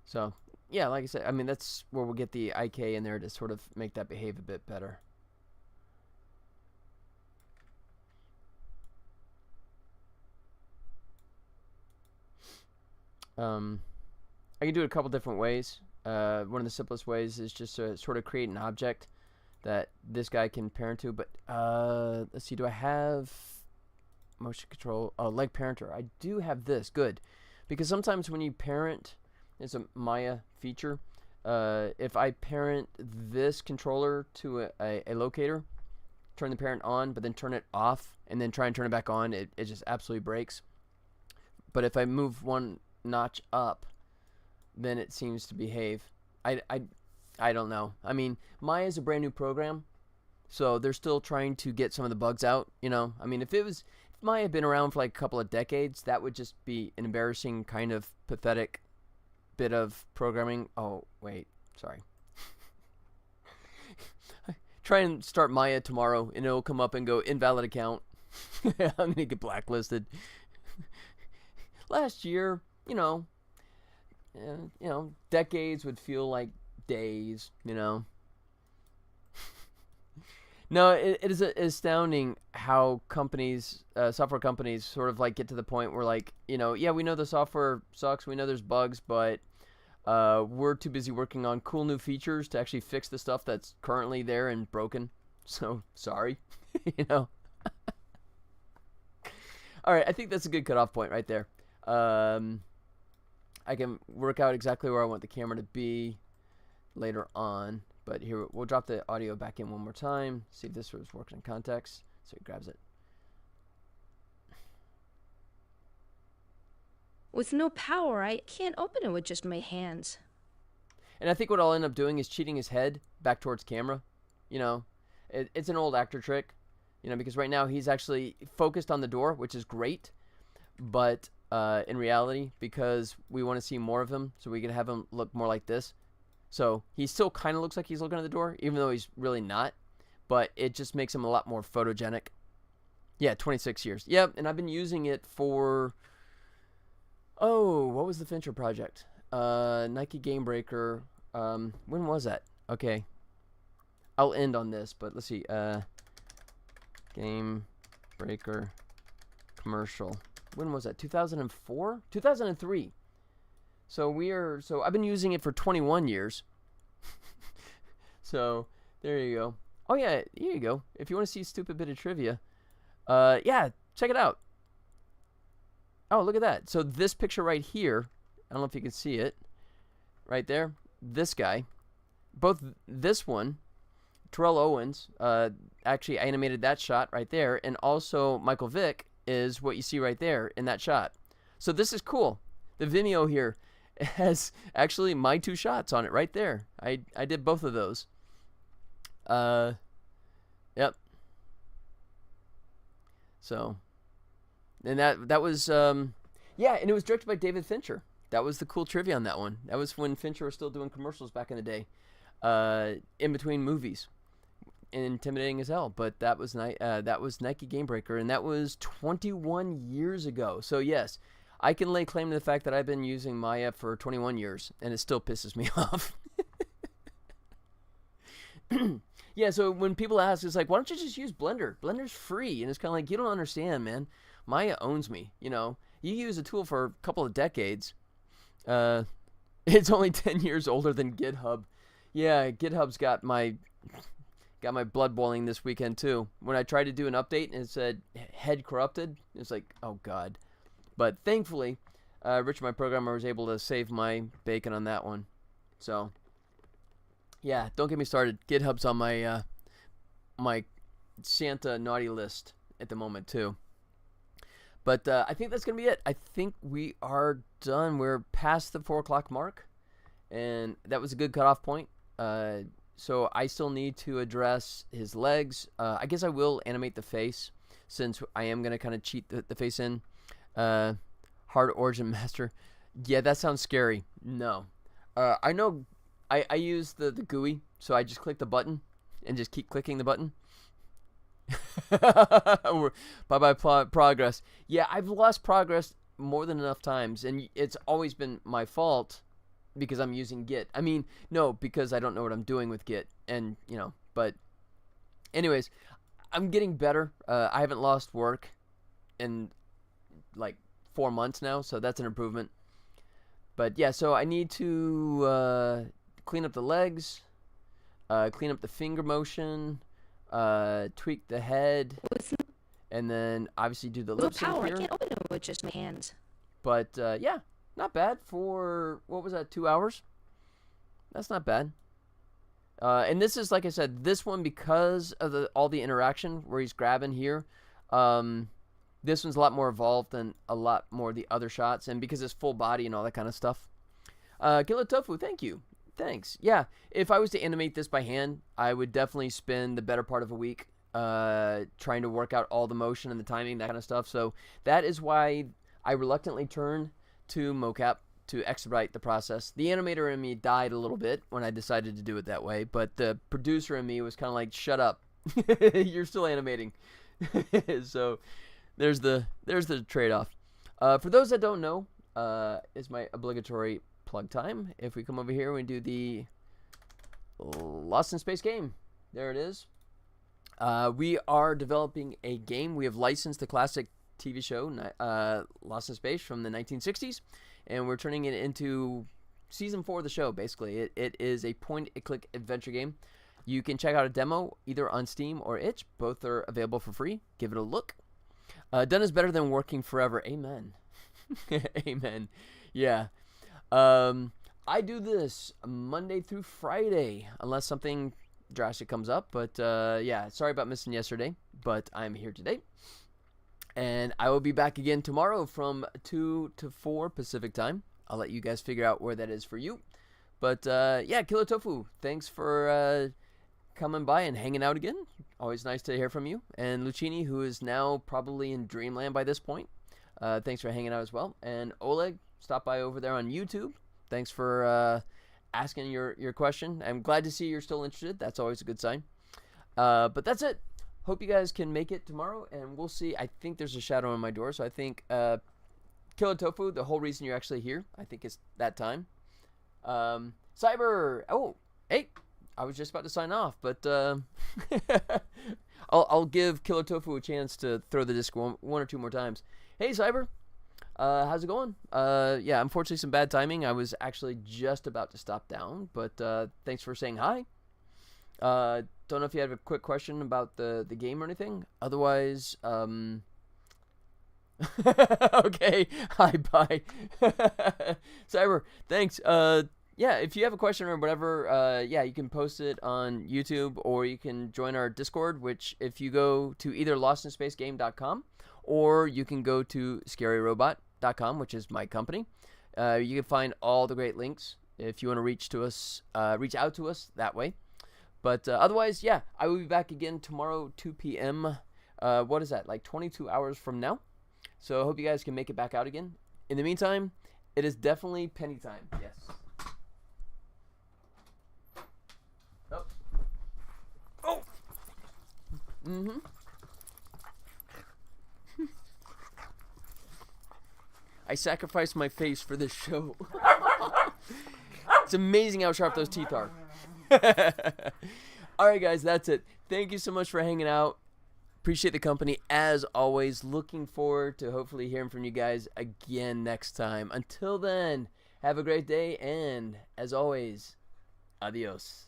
A: So, yeah, like I said, I mean, that's where we'll get the IK in there to sort of make that behave a bit better. I can do it a couple different ways. One of the simplest ways is just to sort of create an object that this guy can parent to. But let's see, do I have motion control? Leg parenter. I do have this. Good. Because sometimes when you parent, it's a Maya feature. If I parent this controller to a locator, turn the parent on, but then turn it off, and then try and turn it back on, it just absolutely breaks. But if I move one notch up, then it seems to behave. I don't know. I mean, Maya is a brand new program, so they're still trying to get some of the bugs out, you know. I mean, if Maya had been around for like a couple of decades, that would just be an embarrassing, kind of pathetic bit of programming. Oh, wait, sorry. Try and start Maya tomorrow, and it'll come up and go invalid account. I'm gonna get blacklisted. Last year, you know, decades would feel like days, you know. No, it is astounding how companies, software companies, sort of like get to the point where, like, you know, yeah, we know the software sucks, we know there's bugs, but we're too busy working on cool new features to actually fix the stuff that's currently there and broken. So, sorry, you know. All right, I think that's a good cutoff point right there. I can work out exactly where I want the camera to be later on. But here, we'll drop the audio back in one more time. See if this was working in context. So he grabs it.
B: With no power, I can't open it with just my hands.
A: And I think what I'll end up doing is cheating his head back towards camera. You know, it's an old actor trick. You know, because right now he's actually focused on the door, which is great. But in reality, because we want to see more of him, so we can have him look more like this. So he still kind of looks like he's looking at the door, even though he's really not. but it just makes them a lot more photogenic. Yeah, 26 years. Yep, and I've been using it for, what was the Fincher project? Nike Game Breaker. When was that? Okay. I'll end on this, but let's see. Game Breaker commercial. When was that? 2004? 2003. So I've been using it for 21 years. So there you go. Oh yeah, here you go. If you want to see a stupid bit of trivia, yeah, check it out. Oh, look at that. So this picture right here, I don't know if you can see it, right there. This guy, both this one, Terrell Owens, actually animated that shot right there, and also Michael Vick is what you see right there in that shot. So this is cool. The Vimeo here has actually my 2 shots on it right there. I did both of those. Yep. So, and that was yeah, and it was directed by David Fincher. That was the cool trivia on that one. That was when Fincher was still doing commercials back in the day, in between movies. Intimidating as hell, but that was Nike Game Breaker, and that was 21 years ago. So yes, I can lay claim to the fact that I've been using Maya for 21 years, and it still pisses me off. Yeah, so when people ask, it's like, why don't you just use Blender? Blender's free, and it's kind of like, you don't understand, man. Maya owns me. You know, you use a tool for a couple of decades. It's only 10 years older than GitHub. Yeah, GitHub's got my blood boiling this weekend too. When I tried to do an update and it said head corrupted, it's like, oh god. But thankfully, Rich, my programmer, was able to save my bacon on that one. So, yeah, don't get me started. GitHub's on my my Santa naughty list at the moment too. But I think that's gonna be it. I think we are done. We're past the 4 o'clock mark, and that was a good cutoff point. So I still need to address his legs. I guess I will animate the face, since I am going to kind of cheat the face in. Hard Origin Master. Yeah, that sounds scary. No. I know I use the GUI, so I just click the button and just keep clicking the button. Bye-bye progress. Yeah, I've lost progress more than enough times, and it's always been my fault. Because I'm using Git. I mean, no, because I don't know what I'm doing with Git. And, you know, but anyways, I'm getting better. I haven't lost work in like 4 months now, so that's an improvement. But yeah, so I need to clean up the legs, clean up the finger motion, tweak the head, and then obviously do the lips in
B: Power. I
C: here.
B: can't open it with just my hands.
A: But yeah, not bad for, what was that, 2 hours? That's not bad. And this is, like I said, this one, because of all the interaction where he's grabbing here, this one's a lot more evolved than a lot more of the other shots, and because it's full body and all that kind of stuff. Killer Tofu, thank you. Thanks. Yeah, if I was to animate this by hand, I would definitely spend the better part of a week trying to work out all the motion and the timing, that kind of stuff. So that is why I reluctantly turned to mocap to expedite the process. The animator in me died a little bit when I decided to do it that way, but the producer in me was kind of like, shut up. You're still animating. So there's the trade-off. For those that don't know, is my obligatory plug time. If we come over here, we do the Lost in Space game. There it is. We are developing a game. We have licensed the classic TV show Lost in Space from the 1960s, and we're turning it into season 4 of the show. Basically, it is a point-and-click adventure game. You can check out a demo either on Steam or Itch. Both are available for free. Give it a look. Done is better than working forever. Amen. Amen. Yeah. I do this Monday through Friday, unless something drastic comes up. But yeah, sorry about missing yesterday, but I'm here today. And I will be back again tomorrow from 2 to 4 Pacific time. I'll let you guys figure out where that is for you. But yeah, Killer Tofu, thanks for coming by and hanging out again. Always nice to hear from you. And Lucini, who is now probably in Dreamland by this point, thanks for hanging out as well. And Oleg, stop by over there on YouTube. Thanks for asking your question. I'm glad to see you're still interested. That's always a good sign. But that's it. Hope you guys can make it tomorrow, and we'll see. I think there's a shadow on my door, so I think Killer Tofu, the whole reason you're actually here, I think it's that time. Cyber, oh, hey, I was just about to sign off, but I'll give Killer Tofu a chance to throw the disc one or two more times. Hey, Cyber, how's it going? Yeah, unfortunately some bad timing. I was actually just about to stop down, but thanks for saying hi. Don't know if you have a quick question about the game or anything. Otherwise, okay, hi, bye. Cyber, thanks. Yeah, if you have a question or whatever, yeah, you can post it on YouTube, or you can join our Discord, which if you go to either lostinspaceGame.com, or you can go to ScaryRobot.com, which is my company. You can find all the great links if you want to reach out to us that way. But otherwise, yeah, I will be back again tomorrow, 2 p.m. What is that, like 22 hours from now? So I hope you guys can make it back out again. In the meantime, it is definitely penny time. Yes. Oh. Oh. Mm-hmm. I sacrificed my face for this show. It's amazing how sharp those teeth are. Alright guys, that's it. Thank you so much for hanging out. Appreciate the company as always. Looking forward to hopefully hearing from you guys again next time. Until then, have a great day, and as always, adios.